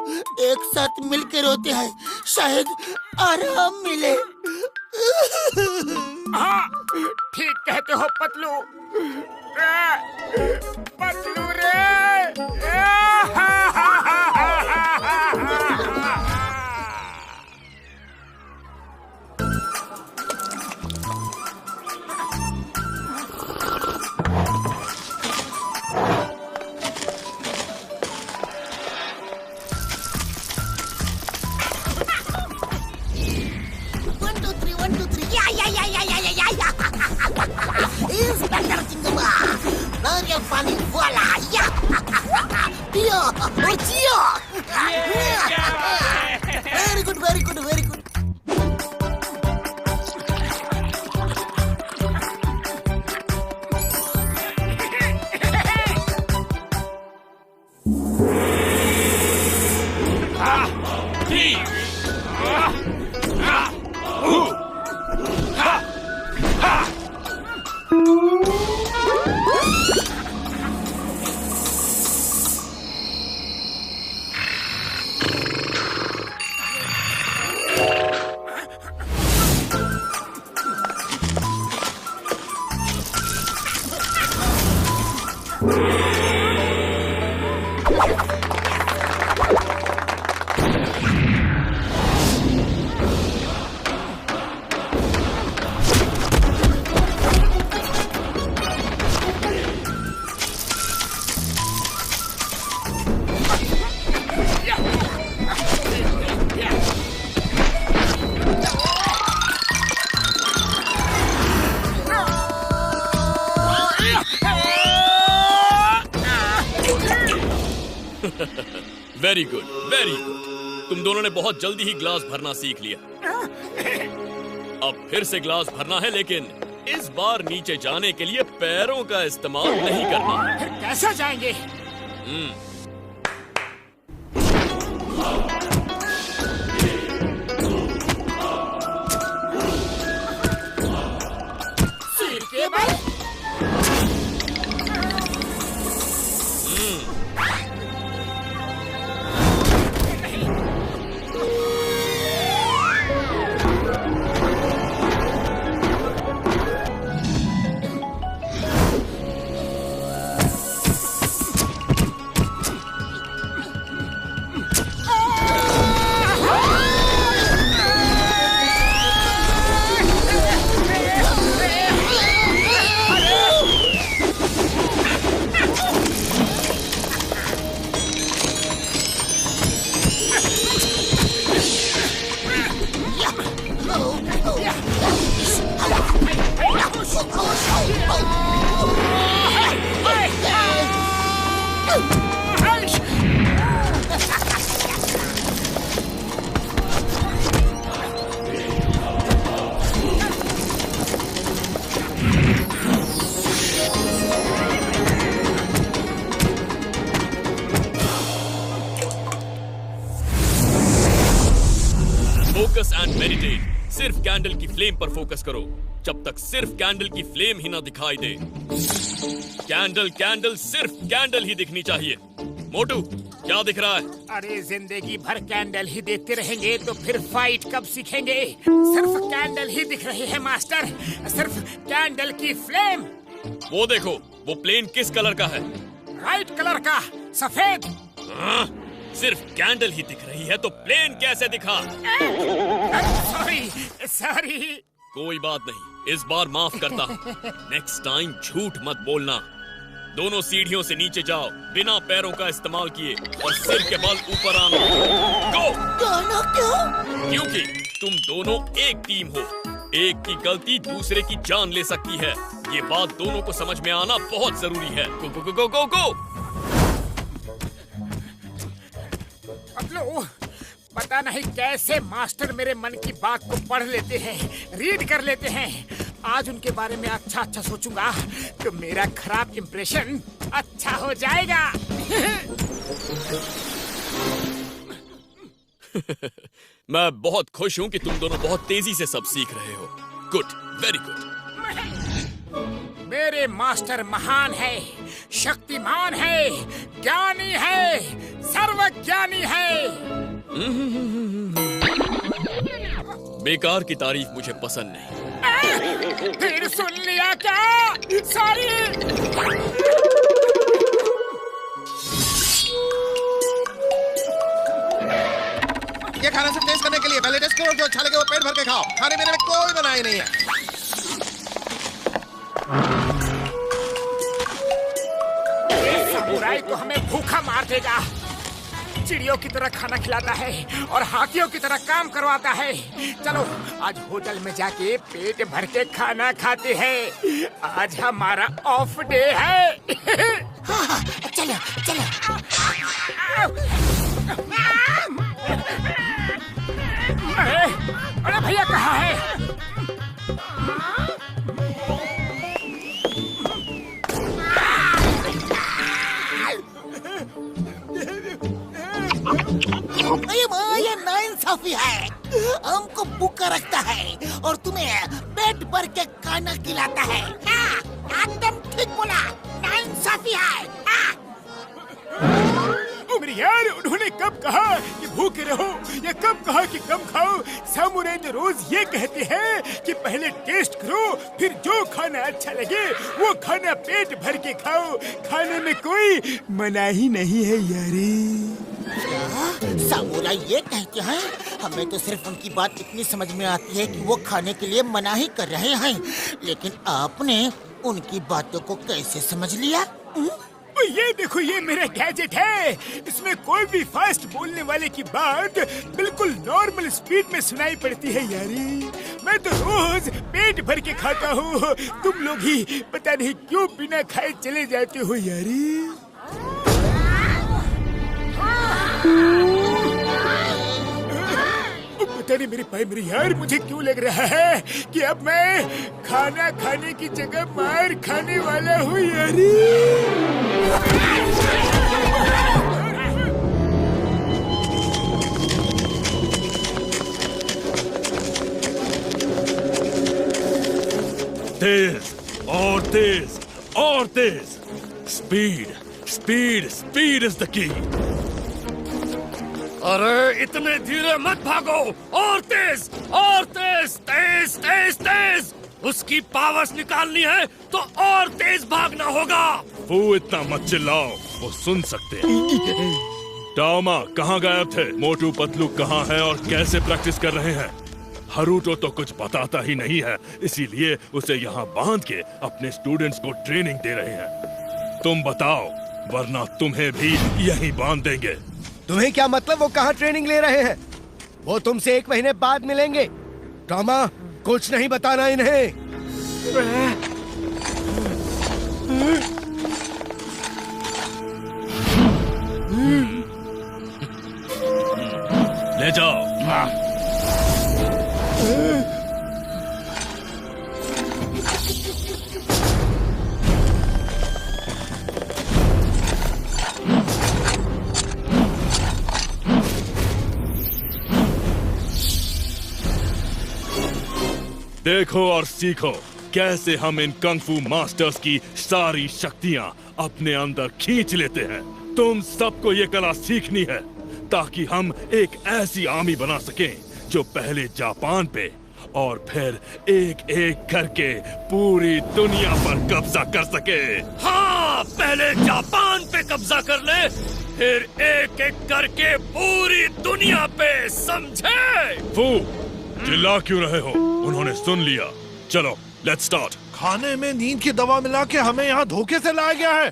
एक साथ मिलकर रोते हैं, शायद आराम मिले। हाँ ठीक कहते हो पतलू। पतलू रे। Inspector Jingle, Mario Funny, voila, yeah! Dio, Dio! Very good, very good, very good. Very good, very good. तुम दोनों ने बहुत जल्दी ही ग्लास भरना सीख लिया। अब फिर से ग्लास भरना है, लेकिन इस बार नीचे जाने के लिए पैरों का इस्तेमाल नहीं करना है। फिर कैसे जाएंगे? सिर के बल। Focus and meditate. सिर्फ कैंडल की फ्लेम पर फोकस करो जब तक सिर्फ कैंडल की फ्लेम ही ना दिखाई दे। कैंडल कैंडल सिर्फ कैंडल ही दिखनी चाहिए। मोटू, क्या दिख रहा है? अरे जिंदगी भर कैंडल ही देखते रहेंगे तो फिर फाइट कब सीखेंगे? सिर्फ कैंडल ही दिख रही है मास्टर, सिर्फ कैंडल की फ्लेम। वो देखो, वो प्लेन किस कलर का है? राइट कलर का, सफेद। सिर्फ कैंडल ही दिख रही है तो प्लेन कैसे दिखा? Sorry sorry. कोई बात नहीं, इस बार माफ करता हूँ। नेक्स्ट टाइम झूठ मत बोलना। दोनों सीढ़ियों से नीचे जाओ बिना पैरों का इस्तेमाल किए और सिर के बल ऊपर आना। गो! दोनों क्यों? क्योंकि तुम दोनों एक टीम हो। एक की गलती दूसरे की जान ले सकती है। ये बात दोनों को समझ में आना बहुत जरूरी है। गो गो गो गो गो। पतलू, पता नहीं कैसे मास्टर मेरे मन की बात को पढ़ लेते हैं, रीड कर लेते हैं। आज उनके बारे में अच्छा अच्छा सोचूंगा तो मेरा खराब इंप्रेशन अच्छा हो जाएगा। मैं बहुत खुश हूँ कि तुम दोनों बहुत तेजी से सब सीख रहे हो। Good, very good. मेरे मास्टर महान है, शक्तिमान है, ज्ञानी है, सर्वज्ञानी है। बेकार की तारीफ मुझे पसंद नहीं। फिर सुन लिया क्या? सॉरी। ये खाना सिर्फ टेस्ट करने के लिए, पहले टेस्ट करो, जो अच्छा लगे वो पेट भर के खाओ। खाने पीने में कोई मनाही नहीं है। समुराई तो हमें भूखा मार देगा। चिड़ियों की तरह खाना खिलाता है और हाथियों की तरह काम करवाता है। चलो आज होटल में जाके पेट भर के खाना खाते हैं। आज हमारा ऑफ डे है। हाँ, चलो चलो। अरे भैया कहाँ है? ये नाइंसाफी है। हमको भूखा रखता है और तुम्हें पेट भर के खाना खिलाता है। एकदम ठीक बोला, नाइंसाफी है। मेरे यार, उन्होंने कब कहा कि भूखे रहो या कब कहा कि कम खाओ? सामुराई तो रोज ये कहते हैं कि पहले टेस्ट करो, फिर जो खाना अच्छा लगे वो खाना पेट भर के खाओ। खाने में कोई मनाही नहीं है यारी। सामुराई ये कहते हैं, हमें तो सिर्फ उनकी बात इतनी समझ में आती है कि वो खाने के लिए मनाही कर रहे हैं, लेकिन आपने उनकी बातों को कैसे समझ लिया? ये देखो, ये मेरा गैजेट है। इसमें कोई भी फास्ट बोलने वाले की बात बिल्कुल नॉर्मल स्पीड में सुनाई पड़ती है यारी। मैं तो रोज पेट भर के खाता हूँ। तुम लोग ही पता नहीं क्यों बिना खाए चले जाते हो यारी। पता नहीं मेरे भाई, मेरे यार, मुझे क्यों लग रहा है कि अब मैं खाना खाने की जगह मार खाने वाला हूँ यारी। तेज और तेज और तेज। Speed speed speed is the key. अरे इतने धीरे मत भागो, और तेज तेज तेज तेज। उसकी पावर्स निकालनी है तो और तेज भागना होगा। वो इतना मत चिल्लाओ, वो सुन सकते हैं। टामा कहाँ गायब थे? मोटू पतलू कहाँ है और कैसे प्रैक्टिस कर रहे हैं? हरूटो तो कुछ बताता ही नहीं है, इसीलिए उसे यहाँ बांध के अपने स्टूडेंट्स को ट्रेनिंग दे रहे हैं। तुम बताओ, वरना तुम्हें भी यहीं बांध देंगे। तुम्हें क्या मतलब वो कहाँ ट्रेनिंग ले रहे हैं? वो तुमसे 1 महीने बाद मिलेंगे। टामा, कुछ नहीं बताना इन्हें। ले जाओ। देखो और सीखो कैसे हम इन कंग-फू मास्टर्स की सारी शक्तियां अपने अंदर खींच लेते हैं। तुम सबको ये कला सीखनी है ताकि हम एक ऐसी आर्मी बना सकें जो पहले जापान पे और फिर एक एक करके पूरी दुनिया पर कब्जा कर सके। हाँ, पहले जापान पे कब्जा कर ले, फिर एक एक करके पूरी दुनिया पे, समझे? फू, चिल्ला क्यों रहे हो? उन्होंने सुन लिया। चलो, लेट्स स्टार्ट। खाने में नींद की दवा मिला के हमें यहाँ धोखे से लाया गया है।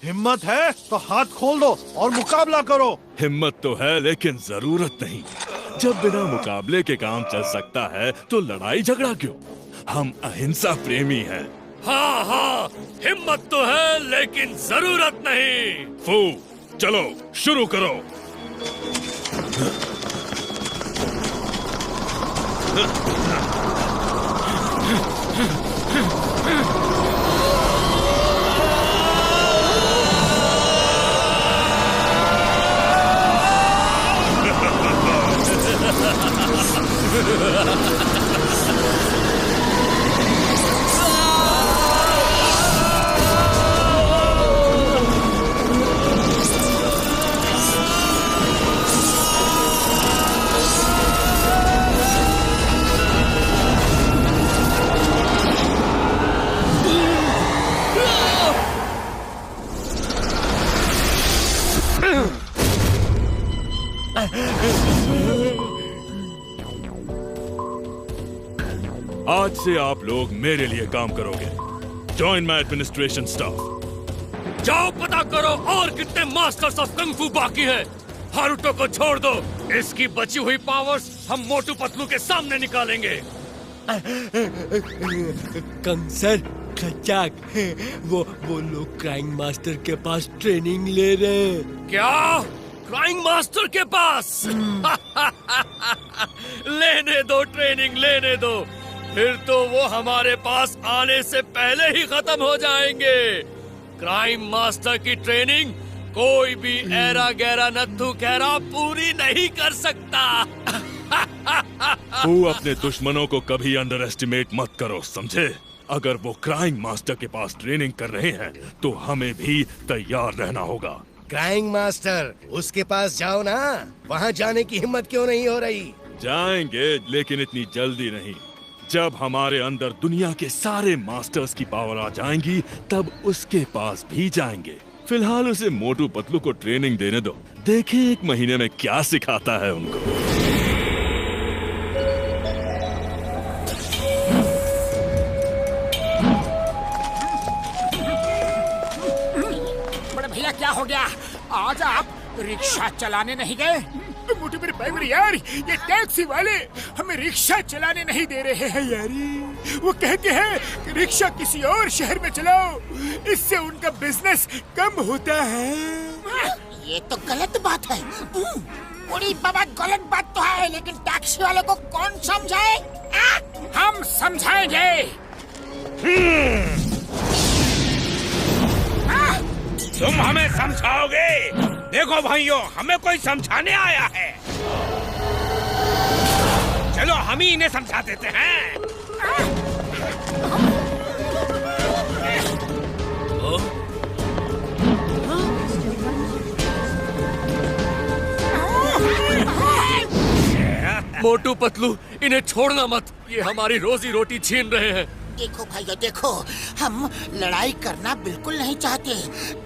हिम्मत है तो हाथ खोल दो और मुकाबला करो। हिम्मत तो है लेकिन जरूरत नहीं। जब बिना मुकाबले के काम चल सकता है तो लड़ाई झगड़ा क्यों? हम अहिंसा प्रेमी हैं। हाँ हाँ, हिम्मत तो है लेकिन जरूरत नहीं। फू, चलो शुरू करो। आज से आप लोग मेरे लिए काम करोगे। Join my administration staff. जाओ पता करो और कितने मास्टर्स ऑफ कंग फू बाकी है। हारुतो को छोड़ दो। इसकी बची हुई पावर्स हम मोटू पतलू के सामने निकालेंगे। कंसर खचाक, वो लोग क्राइंग मास्टर के पास ट्रेनिंग ले रहे हैं। क्या? क्राइंग मास्टर के पास? लेने दो, ट्रेनिंग लेने दो। फिर तो वो हमारे पास आने से पहले ही खत्म हो जाएंगे। क्राइम मास्टर की ट्रेनिंग कोई भी ऐरा गैरा नत्थु खैरा पूरी नहीं कर सकता। तू अपने दुश्मनों को कभी अंडर एस्टिमेट मत करो, समझे? अगर वो क्राइम मास्टर के पास ट्रेनिंग कर रहे हैं तो हमें भी तैयार रहना होगा। क्राइंग मास्टर, उसके पास जाओ ना। वहाँ जाने की हिम्मत क्यों नहीं हो रही? जाएंगे, लेकिन इतनी जल्दी नहीं। जब हमारे अंदर दुनिया के सारे मास्टर्स की पावर आ जाएंगी तब उसके पास भी जाएंगे। फिलहाल उसे मोटू पतलू को ट्रेनिंग देने दो। देखें 1 महीने में क्या सिखाता है उनको। बड़े भैया क्या हो गया? आज आप रिक्शा चलाने नहीं गए? मोटू मेरे भाई मेरे यार, ये टैक्सी वाले हमें रिक्शा चलाने नहीं दे रहे हैं यारी। वो कहते हैं कि रिक्शा किसी और शहर में चलाओ, इससे उनका बिजनेस कम होता है। ये तो गलत बात है। बड़ी बाबा, गलत बात तो है, लेकिन टैक्सी वाले को कौन समझाए? हम समझाएंगे। तुम हमें समझाओगे? देखो भाइयों, हमें कोई समझाने आया है। चलो हम ही इन्हें समझा देते हैं। मोटू पतलू, इन्हें छोड़ना मत। ये हमारी रोजी रोटी छीन रहे हैं। देखो भाइयों देखो, हम लड़ाई करना बिल्कुल नहीं चाहते।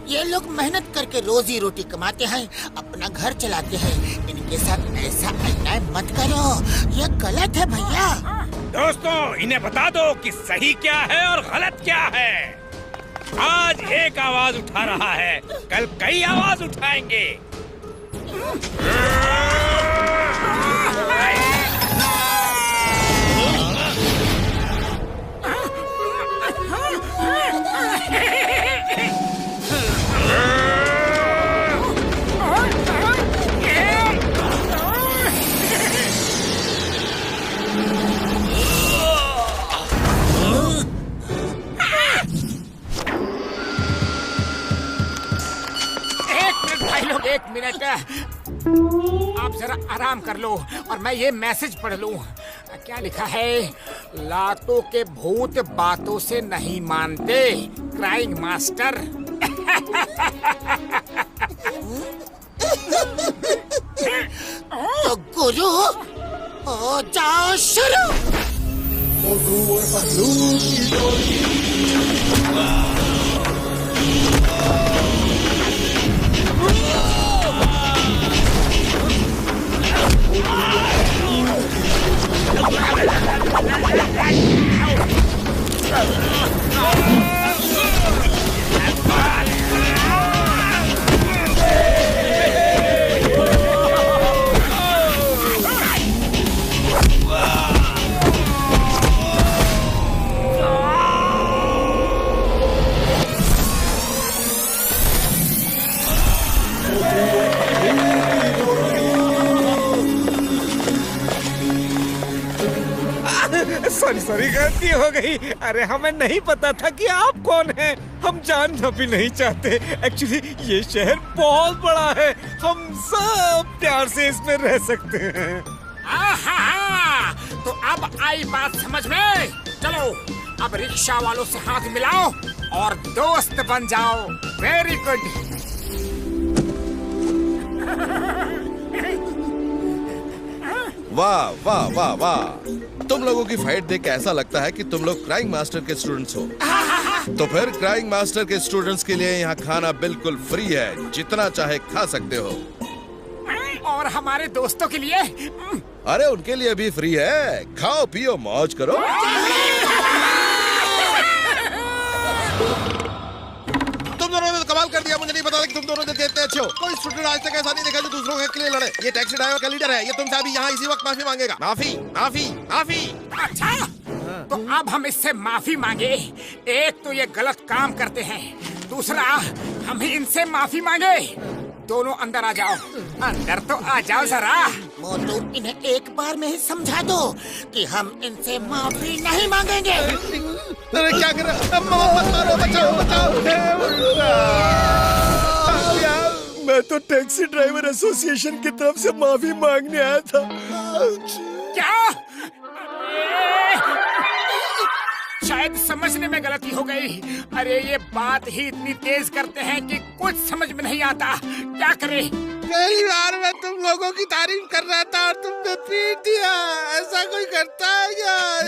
ये लोग मेहनत करके रोजी रोटी कमाते हैं, अपना घर चलाते हैं। इनके साथ ऐसा अन्याय मत करो, ये गलत है भैया। दोस्तों, इन्हें बता दो कि सही क्या है और गलत क्या है। आज एक आवाज उठा रहा है, कल कई आवाज उठाएंगे। एक मिनट, आप जरा आराम कर लो और मैं ये मैसेज पढ़ लूं। क्या लिखा है? लातों के भूत बातों से नहीं मानते, क्राइंग मास्टर। तो गुरु हो जाओ शुरू। मोटू और पतलू की जोड़ी। सॉरी, गलती हो गई। अरे हमें नहीं पता था कि आप कौन हैं। हम जानना भी नहीं चाहते। एक्चुअली ये शहर बहुत बड़ा है, हम सब प्यार से इसमें रह सकते हैं। तो अब आई बात समझ में। चलो अब रिक्शा वालों से हाथ मिलाओ और दोस्त बन जाओ। Very good. वाह वाह वाह वाह, तुम लोगों की फाइट देख के ऐसा लगता है कि तुम लोग क्राइंग मास्टर के स्टूडेंट्स हो। तो फिर क्राइंग मास्टर के स्टूडेंट्स के लिए यहाँ खाना बिल्कुल फ्री है, जितना चाहे खा सकते हो। और हमारे दोस्तों के लिए? अरे उनके लिए भी फ्री है, खाओ पियो मौज करो। तुम दोनों ने तो कमाल कर दिया, मुझे नहीं पता था कि तुम दोनों इतने अच्छे हो। कोई स्टूडेंट आज तक ऐसा नहीं देखा जो दूसरों के लिए लड़े। ये टैक्सी ड्राइवर का लीडर है, ये तुमसे अभी यहाँ इसी वक्त माफी मांगेगा। माफी माफी माफी। अच्छा, तो अब हम इससे माफी मांगे। एक तो ये गलत काम करते हैं, दूसरा हम ही इनसे माफी मांगे। दोनों अंदर आ जाओ, अंदर तो आ जाओ जरा। मोटू, इन्हें एक बार में ही समझा दो कि हम इनसे माफी नहीं मांगेंगे। अरे क्या कर रहे हो? मारो, बचाओ बचाओ। मैं तो टैक्सी ड्राइवर एसोसिएशन की तरफ से माफी मांगने आया था। क्या? शायद समझने में गलती हो गई। अरे ये बात ही इतनी तेज करते हैं कि कुछ समझ में नहीं आता। क्या करें? पहली बार मैं तुम लोगों की तारीफ कर रहा था और तुमने पीट दिया। ऐसा कोई करता है क्या?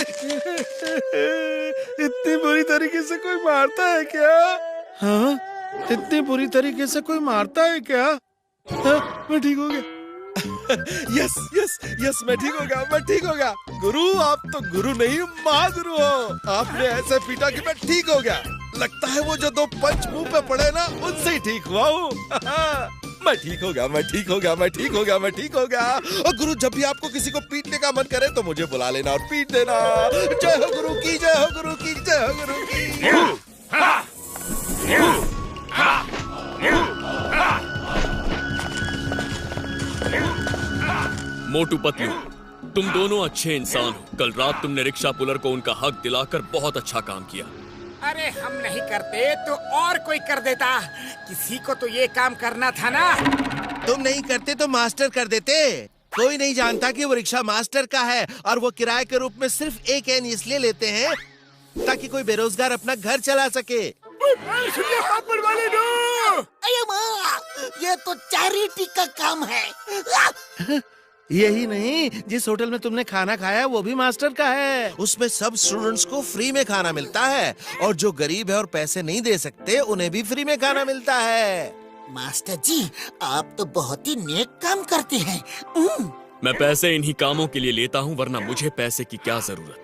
इतनी बुरी तरीके से कोई मारता है क्या? हाँ, इतनी बुरी तरीके से कोई मारता है क्या? हाँ, मैं ठीक हो गया। यस यस यस, मैं ठीक हो गया। गुरु, आप तो गुरु नहीं महागुरु हो। आपने ऐसे पीटा कि मैं ठीक हो गया। लगता है वो जो 2 पंच मुंह पे पड़े ना, उनसे ही ठीक हुआ हूँ। मैं ठीक हो गया। और गुरु, जब भी आपको किसी को पीटने का मन करे तो मुझे बुला लेना और पीट देना। जय हो गुरु की, जय हो गुरु की, जय हो गुरु की। मोटू पतलू, तुम दोनों अच्छे इंसान हो। कल रात तुमने रिक्शा पुलर को उनका हक दिलाकर बहुत अच्छा काम किया। अरे हम नहीं करते तो और कोई कर देता। किसी को तो ये काम करना था ना। तुम नहीं करते तो मास्टर कर देते। कोई नहीं जानता कि वो रिक्शा मास्टर का है और वो किराए के रूप में सिर्फ 1 एन इसलिए लेते हैं ताकि कोई बेरोजगार अपना घर चला सके। अरे माँ, ये तो चैरिटी का काम है। यही नहीं, जिस होटल में तुमने खाना खाया वो भी मास्टर का है। उसमें सब स्टूडेंट्स को फ्री में खाना मिलता है और जो गरीब है और पैसे नहीं दे सकते उन्हें भी फ्री में खाना मिलता है। मास्टर जी, आप तो बहुत ही नेक काम करते हैं। मैं पैसे इन्हीं कामों के लिए लेता हूँ, वरना मुझे पैसे की क्या जरूरत।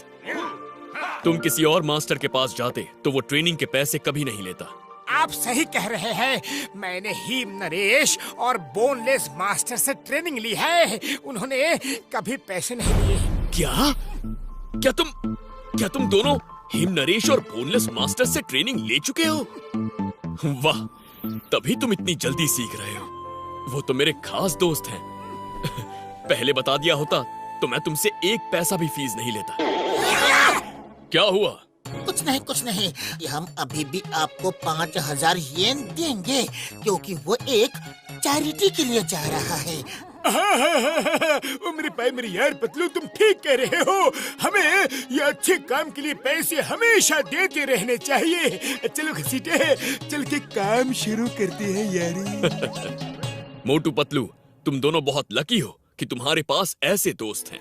तुम किसी और मास्टर के पास जाते तो वो ट्रेनिंग के पैसे कभी नहीं लेता। आप सही कह रहे हैं। मैंने ही नरेश और बोनलेस मास्टर से ट्रेनिंग ली है। उन्होंने कभी पैसे नहीं लिए। क्या तुम दोनों हिम नरेश और बोनलेस मास्टर से ट्रेनिंग ले चुके हो? वाह, तभी तुम इतनी जल्दी सीख रहे हो। वो तो मेरे खास दोस्त हैं। पहले बता दिया होता तो मैं तुमसे 1 पैसा भी फीस नहीं लेता। क्या हुआ? कुछ नहीं। हम अभी भी आपको 5000 येन देंगे क्योंकि वो एक चैरिटी के लिए जा रहा है। मेरे भाई, मेरे यार पतलू, तुम ठीक कह रहे हो। हमें ये अच्छे काम के लिए पैसे हमेशा देते रहने चाहिए। चलो घसीटे, चल के काम शुरू करते हैं यारी। मोटू पतलू, तुम दोनों बहुत लकी हो कि तुम्हारे पास ऐसे दोस्त हैं।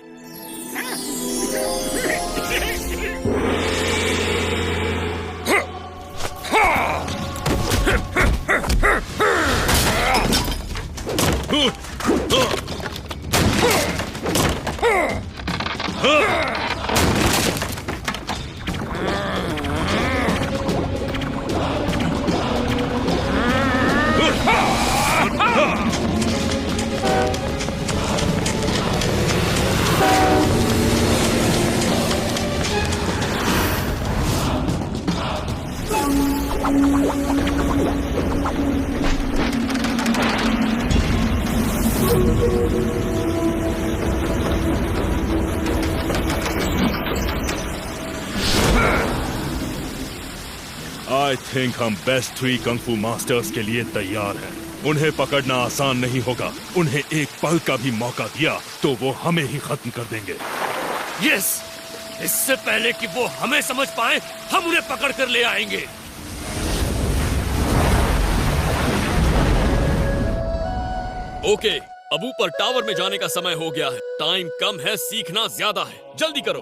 आई थिंक हम बेस्ट 3 कंग-फू मास्टर्स के लिए तैयार हैं। उन्हें पकड़ना आसान नहीं होगा। उन्हें एक पल का भी मौका दिया तो वो हमें ही खत्म कर देंगे। यस, इससे पहले कि वो हमें समझ पाए, हम उन्हें पकड़ कर ले आएंगे। ओके, अब ऊपर टावर में जाने का समय हो गया है। टाइम कम है, सीखना ज्यादा है। जल्दी करो।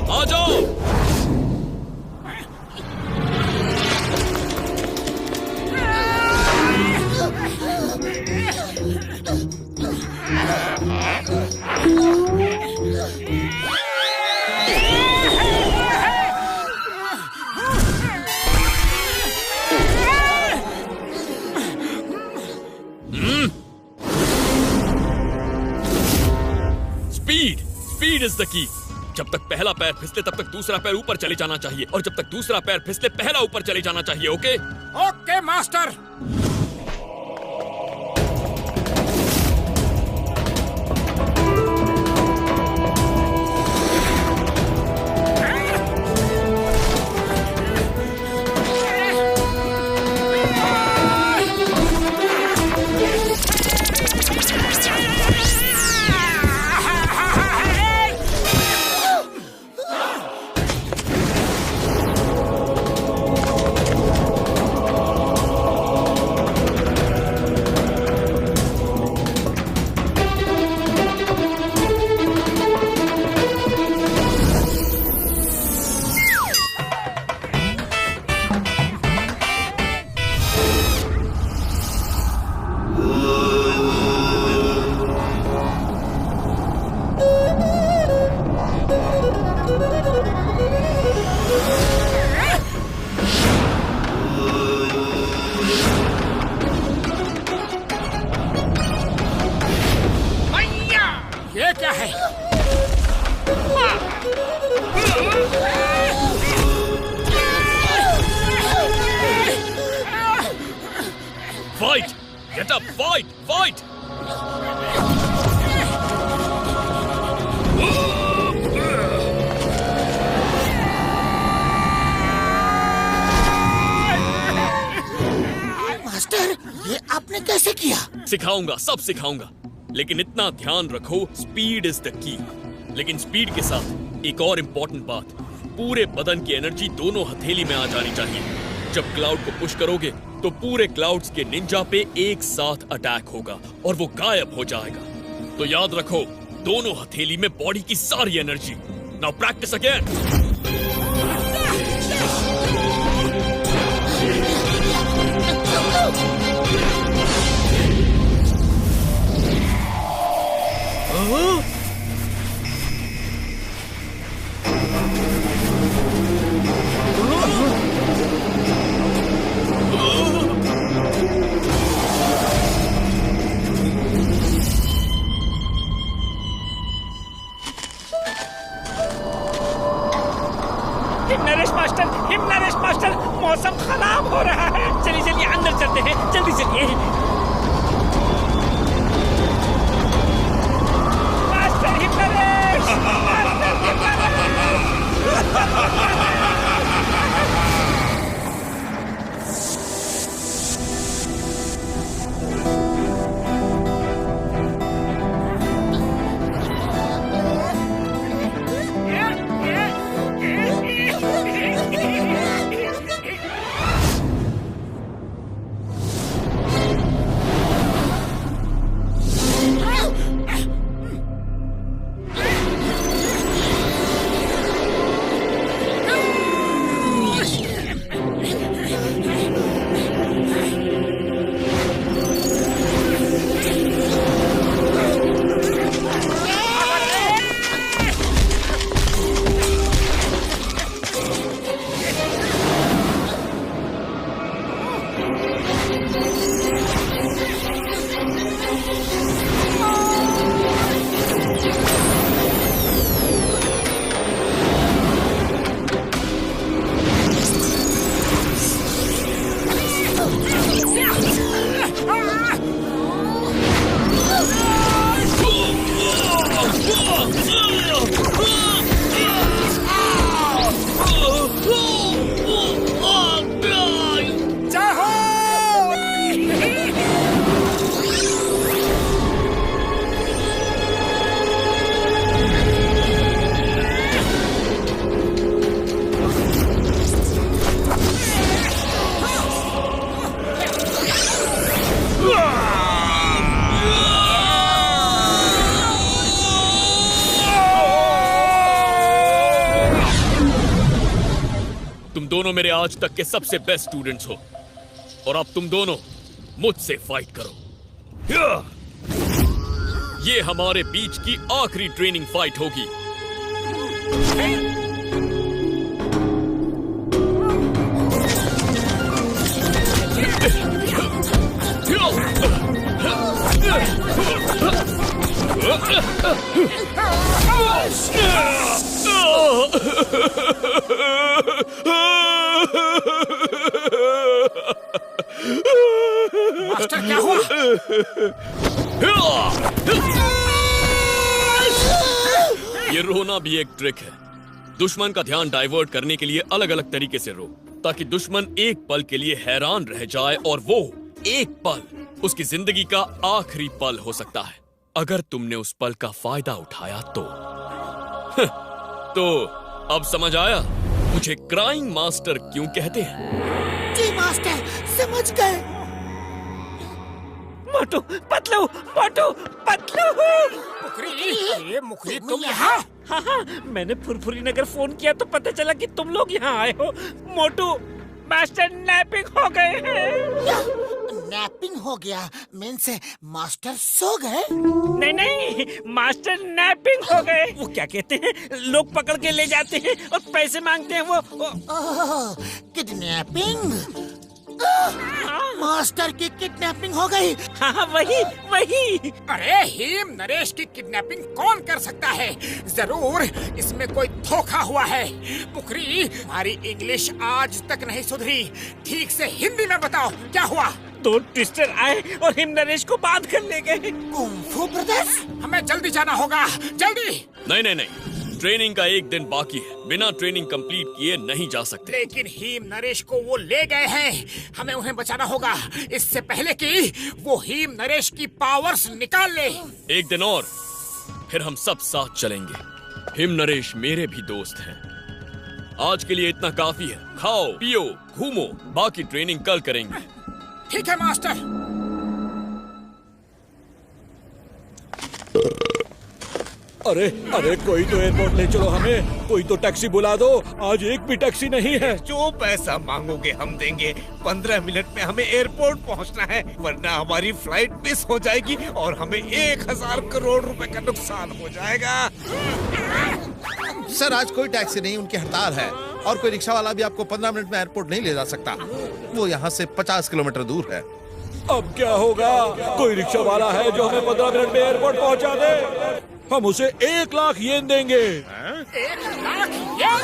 आ जाओ। स्पीड इज द की। जब तक पहला पैर फिसले तब तक दूसरा पैर ऊपर चले जाना चाहिए, और जब तक दूसरा पैर फिसले पहला ऊपर चले जाना चाहिए। Okay okay master. ये क्या है? Fight, get up, fight, fight. Master, ये आपने कैसे किया? सिखाऊंगा, सब सिखाऊंगा, लेकिन इतना ध्यान रखो, स्पीड इज द की। लेकिन स्पीड के साथ एक और इम्पोर्टेंट बात, पूरे बदन की एनर्जी दोनों हथेली में आ जानी चाहिए। जब क्लाउड को पुश करोगे तो पूरे क्लाउड्स के निंजा पे एक साथ अटैक होगा और वो गायब हो जाएगा। तो याद रखो, दोनों हथेली में बॉडी की सारी energy. Now practice again. Naresh master, मौसम खराब हो रहा है। चलिए चलिए अंदर चलते हैं, जल्दी चलिए। मास्टर नरेश, दोनों मेरे आज तक के सबसे बेस्ट स्टूडेंट्स हो और अब तुम दोनों मुझसे फाइट करो। ये हमारे बीच की आखिरी ट्रेनिंग फाइट होगी। मास्टर क्या हुआ? ये रोना भी एक ट्रिक है। दुश्मन का ध्यान डाइवर्ट करने के लिए अलग अलग तरीके से रो, ताकि दुश्मन एक पल के लिए हैरान रह जाए और वो एक पल उसकी जिंदगी का आखिरी पल हो सकता है। अगर तुमने उस पल का फायदा उठाया तो अब समझ आया मुझे क्राइंग मास्टर क्यों कहते हैं। जी मास्टर, समझ गए। मोटू पतलू, मोटू पतलू। ये मुखरी तुम यहाँ? हाँ हाँ, मैंने फुरफुरी नगर फोन किया तो पता चला कि तुम लोग यहाँ आए हो। मोटू, मास्टर नैपिंग हो गए हैं। नैपिंग हो गया मीन्स मास्टर सो गए? नहीं नहीं, मास्टर नैपिंग हो गए। वो क्या कहते हैं, लोग पकड़ के ले जाते हैं और पैसे मांगते हैं वो। किडनैपिंग? मास्टर की किडनैपिंग हो गई। हाँ वही वही। अरे हिम नरेश की किडनैपिंग कौन कर सकता है? जरूर इसमें कोई धोखा हुआ है। मुखरी, हमारी इंग्लिश आज तक नहीं सुधरी। ठीक से हिंदी में बताओ क्या हुआ? दो ट्विस्टर आए और हिम नरेश को बांध कर ले गए। Kung fu brothers? हमें जल्दी जाना होगा, जल्दी। नहीं नहीं नहीं, ट्रेनिंग का एक दिन बाकी है। बिना ट्रेनिंग कंप्लीट किए नहीं जा सकते। लेकिन हिम नरेश को वो ले गए हैं। हमें उन्हें बचाना होगा इससे पहले कि वो हिम नरेश की पावर्स निकाल ले। एक दिन और फिर हम सब साथ चलेंगे। हिम नरेश मेरे भी दोस्त हैं। आज के लिए इतना काफी है। खाओ पियो घूमो, बाकी ट्रेनिंग कल करेंगे। ठीक है मास्टर। अरे अरे, कोई तो एयरपोर्ट ले चलो हमें। कोई तो टैक्सी बुला दो। आज एक भी टैक्सी नहीं है। जो पैसा मांगोगे हम देंगे। 15 मिनट में हमें एयरपोर्ट पहुंचना है, वरना हमारी फ्लाइट मिस हो जाएगी और हमें 1000 करोड़ रुपए का नुकसान हो जाएगा। सर, आज कोई टैक्सी नहीं, उनकी हड़ताल है। और कोई रिक्शा वाला भी आपको 15 मिनट में एयरपोर्ट नहीं ले जा सकता। वो यहाँ से 50 किलोमीटर दूर है। अब क्या होगा? कोई रिक्शा वाला है जो हमें 15 मिनट में एयरपोर्ट पहुंचा दे। हम उसे 1 लाख येन देंगे। 1 लाख येन?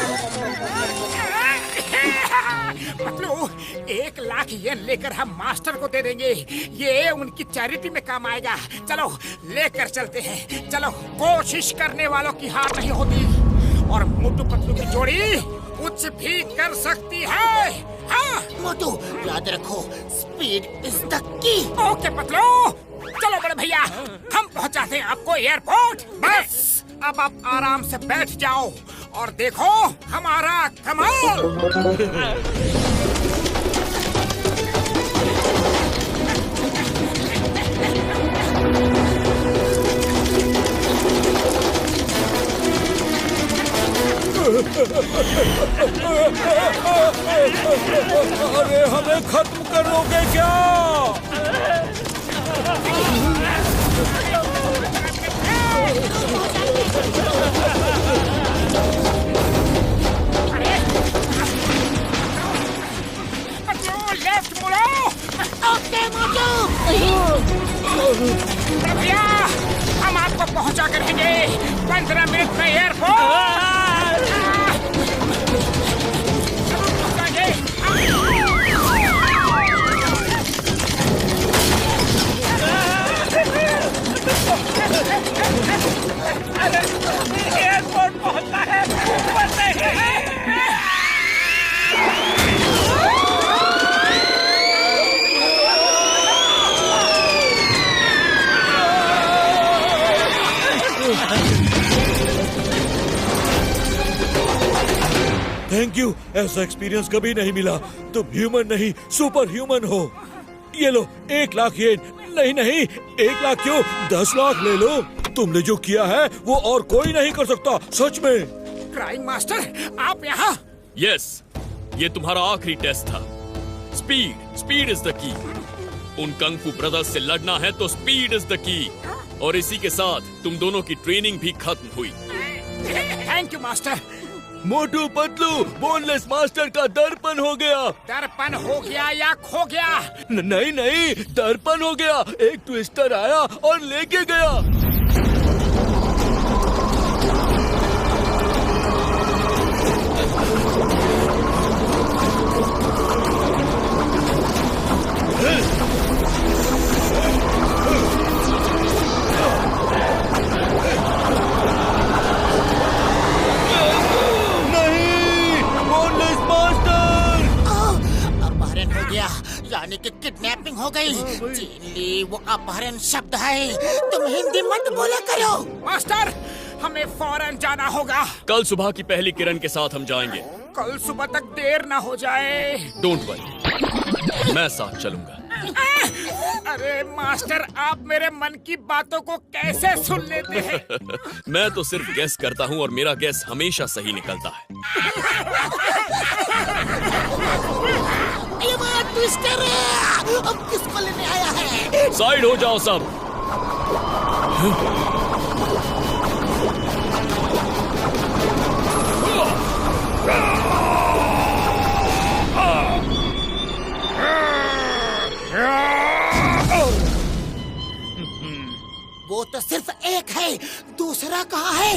पतलू, 1 लाख येन लेकर हम मास्टर को दे देंगे। ये उनकी चैरिटी में काम आएगा। चलो लेकर चलते हैं। चलो, कोशिश करने वालों की हार नहीं होती। और मोटू पतलू की जोड़ी कुछ भी कर सकती है। हाँ मोटू, याद रखो, स्पीड इज द की। ओके पतलू, चलो बड़े भैया, हम पहुंचाते हैं आपको एयरपोर्ट। बस अब आप आराम से बैठ जाओ और देखो हमारा कमाल। अरे हमें खत्म करोगे क्या? लेफ्ट मुड़ो। ओके मोटू। भैया, हम आपको पहुंचा कर रहेंगे 15 मिनट में एयरपोर्ट। एयरपोर्ट पहुंचना है, ऊपर नहीं। थैंक यू, ऐसा एक्सपीरियंस कभी नहीं मिला। तुम ह्यूमन नहीं, सुपर ह्यूमन हो। ये लो 1 लाख येन। नहीं नहीं, 1 लाख क्यों, 10 लाख ले लो। तुमने जो किया है वो और कोई नहीं कर सकता, सच में। क्राइम मास्टर, आप यहाँ? यस, ये तुम्हारा आखिरी टेस्ट था। स्पीड इज द की। उन कंफू ब्रदर्स से लड़ना है तो स्पीड इज द की। और इसी के साथ तुम दोनों की ट्रेनिंग भी खत्म हुई। Thank you master. Motu Patlu, boneless master का दर्पण हो गया। दर्पण हो गया या खो गया? नहीं नहीं, दर्पण हो गया। एक ट्विस्टर आया और लेके गया। हो गई। चीन ली वो अपहरण शब्द है, तुम हिंदी मत बोला करो। मास्टर, हमें फौरन जाना होगा। कल सुबह की पहली किरण के साथ हम जाएंगे। कल सुबह तक देर ना हो जाए। डोंट वरी, मैं साथ चलूंगा। अरे मास्टर, आप मेरे मन की बातों को कैसे सुन लेते हैं? मैं तो सिर्फ गेस करता हूँ और मेरा गेस हमेशा सही निकलता है। ये बात ट्विस्टर है। अब किसको लेने आया है? साइड हो जाओ सब। वो तो सिर्फ एक है, दूसरा कहाँ है?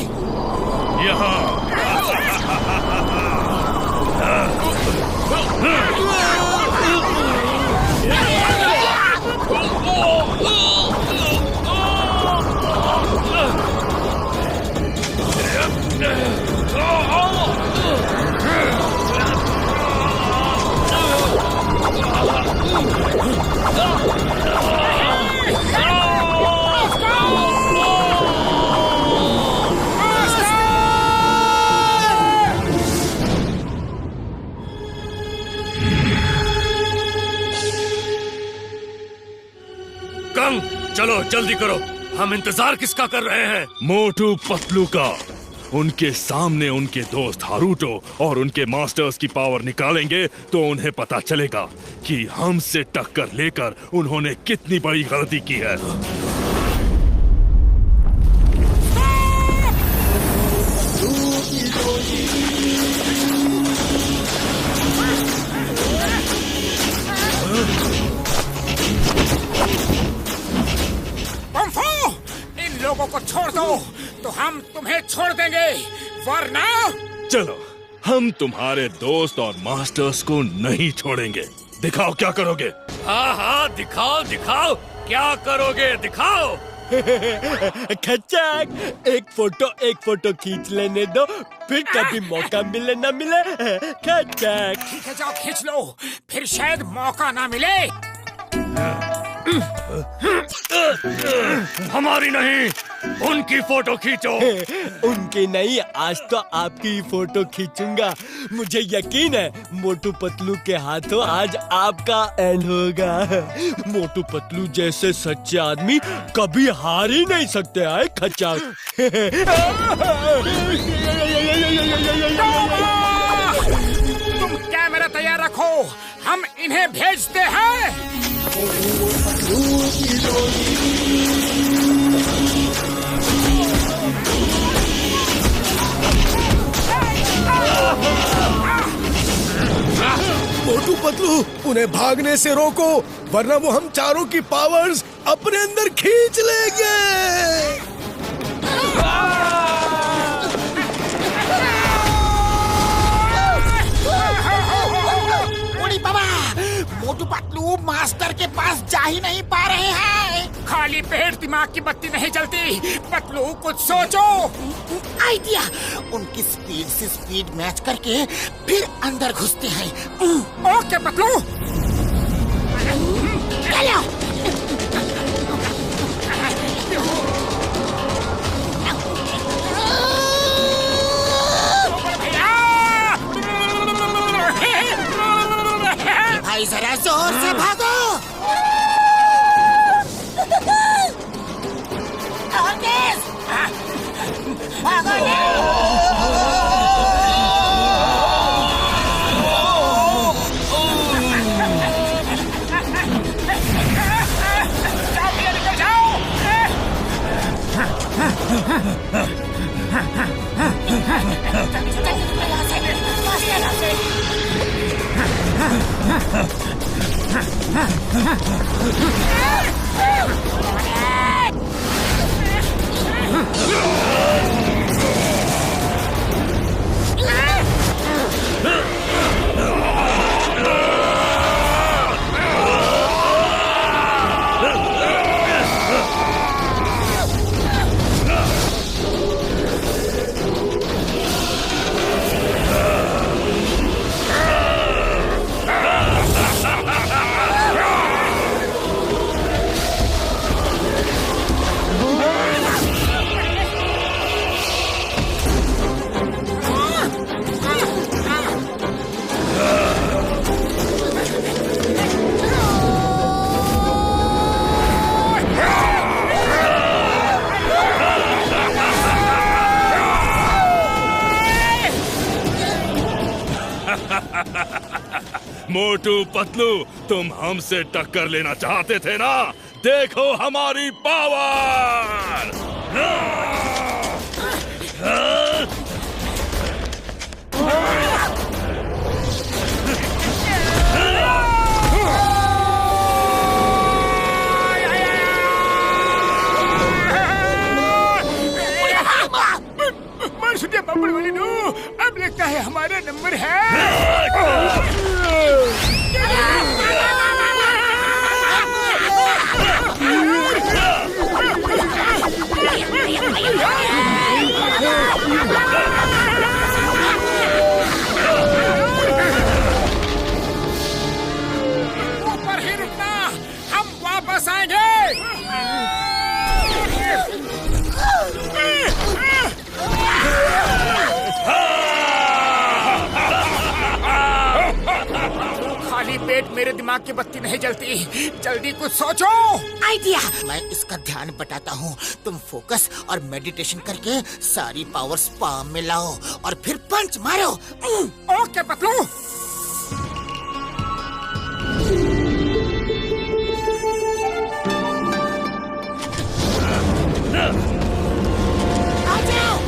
कंग, चलो जल्दी करो, हम इंतजार किसका कर रहे हैं? मोटू पतलू का। उनके सामने उनके दोस्त हारूटो और उनके मास्टर्स की पावर निकालेंगे तो उन्हें पता चलेगा कि हमसे टक्कर लेकर उन्होंने कितनी बड़ी गलती की है। इन लोगों को छोड़ दो तो हम तुम्हें छोड़ देंगे, वरना चलो, हम तुम्हारे दोस्त और मास्टर्स को नहीं छोड़ेंगे। दिखाओ क्या करोगे। हाँ हाँ, दिखाओ दिखाओ, क्या करोगे दिखाओ। खच्चक, एक फोटो खींच लेने दो, फिर कभी मौका मिले ना मिले। खच्चक, ठीक है, जाओ खींच लो, फिर शायद मौका ना मिले। हमारी नहीं, उनकी फोटो खींचो। उनकी नहीं, आज तो आपकी फोटो खींचूंगा। मुझे यकीन है मोटू पतलू के हाथों आज आपका एंड होगा। मोटू पतलू जैसे सच्चे आदमी कभी हार ही नहीं सकते हैं खच्चा। तुम कैमरा तैयार रखो, हम इन्हें भेजते हैं। मोटू पतलू, उन्हें भागने से रोको, वरना वो हम चारों की पावर्स अपने अंदर खींच लेंगे। मोटू पतलू मास्टर के पास जा ही नहीं पा रहे हैं। खाली पेट दिमाग की बत्ती नहीं जलती। पतलू, कुछ सोचो। आइडिया, उनकी स्पीड से स्पीड मैच करके फिर अंदर घुसते हैं। ओके पतलू, चलो। भाई जरा जोर से भागो। मोटू पतलू, तुम हमसे टक्कर लेना चाहते थे ना? देखो हमारी पावर! मार पापड़ वाले नो, अब लगता है हमारा नंबर है। ऊपर ही रुकना, हम वापस आएंगे। खाली पेट मेरे दिमाग की बत्ती नहीं जलती, जल्दी कुछ सोचो। आइडिया! मैं इसका ध्यान बटाता हूँ, तुम फोकस और मेडिटेशन करके सारी पावर्स पाम में लाओ और फिर पंच मारो। ओके पतलू। आ जाओ।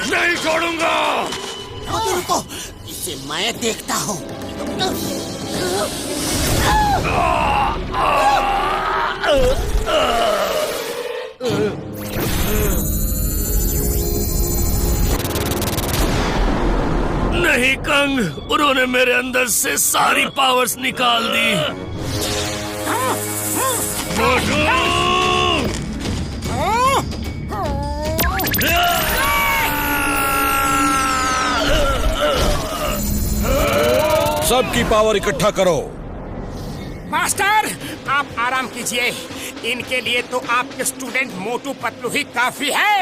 नहीं छोड़ूंगा। रुको, इसे मैं देखता हूँ। नहीं कंग, उन्होंने मेरे अंदर से सारी पावर्स निकाल दी। सबकी पावर इकट्ठा करो। मास्टर, आप आराम कीजिए। इनके लिए तो आपके स्टूडेंट मोटू पतलू ही काफी है।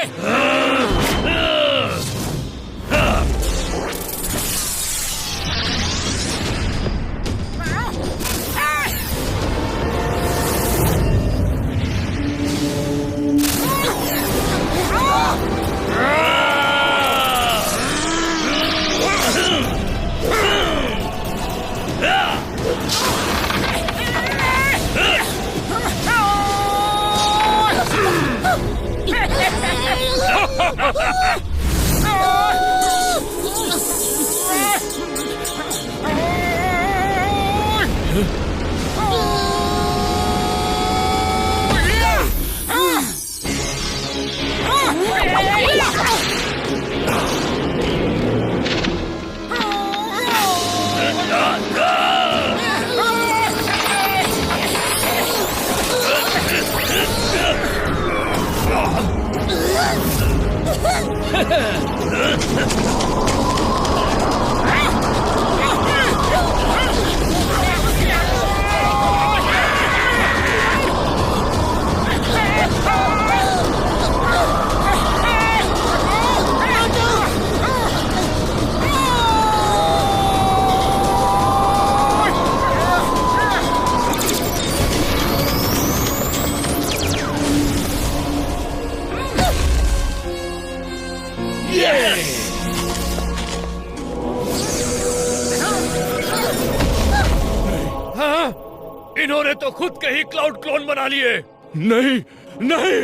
इन्होंने तो खुद के ही क्लाउड क्लोन बना लिए। नहीं नहीं,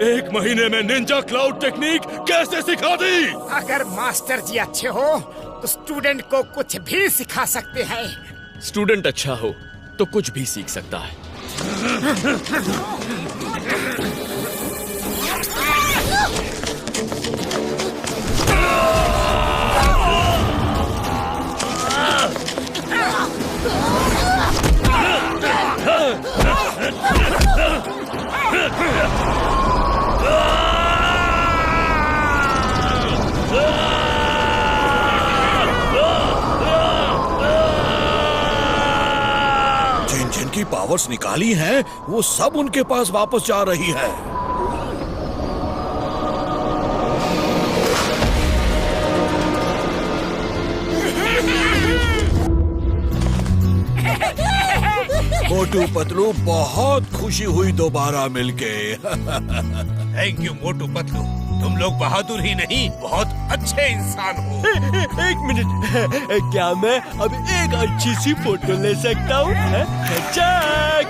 1 महीने में निंजा क्लाउड टेक्निक कैसे सिखा दी? अगर मास्टर जी अच्छे हो तो स्टूडेंट को कुछ भी सिखा सकते हैं। स्टूडेंट अच्छा हो तो कुछ भी सीख सकता है। पावर्स निकाली हैं, वो सब उनके पास वापस जा रही है। मोटू पतलू, बहुत खुशी हुई दोबारा मिलके। थैंक यू मोटू पतलू, तुम लोग बहादुर ही नहीं बहुत अच्छे इंसान हो। एक मिनट, क्या मैं अब एक अच्छी सी फोटो ले सकता हूँ? खचाक!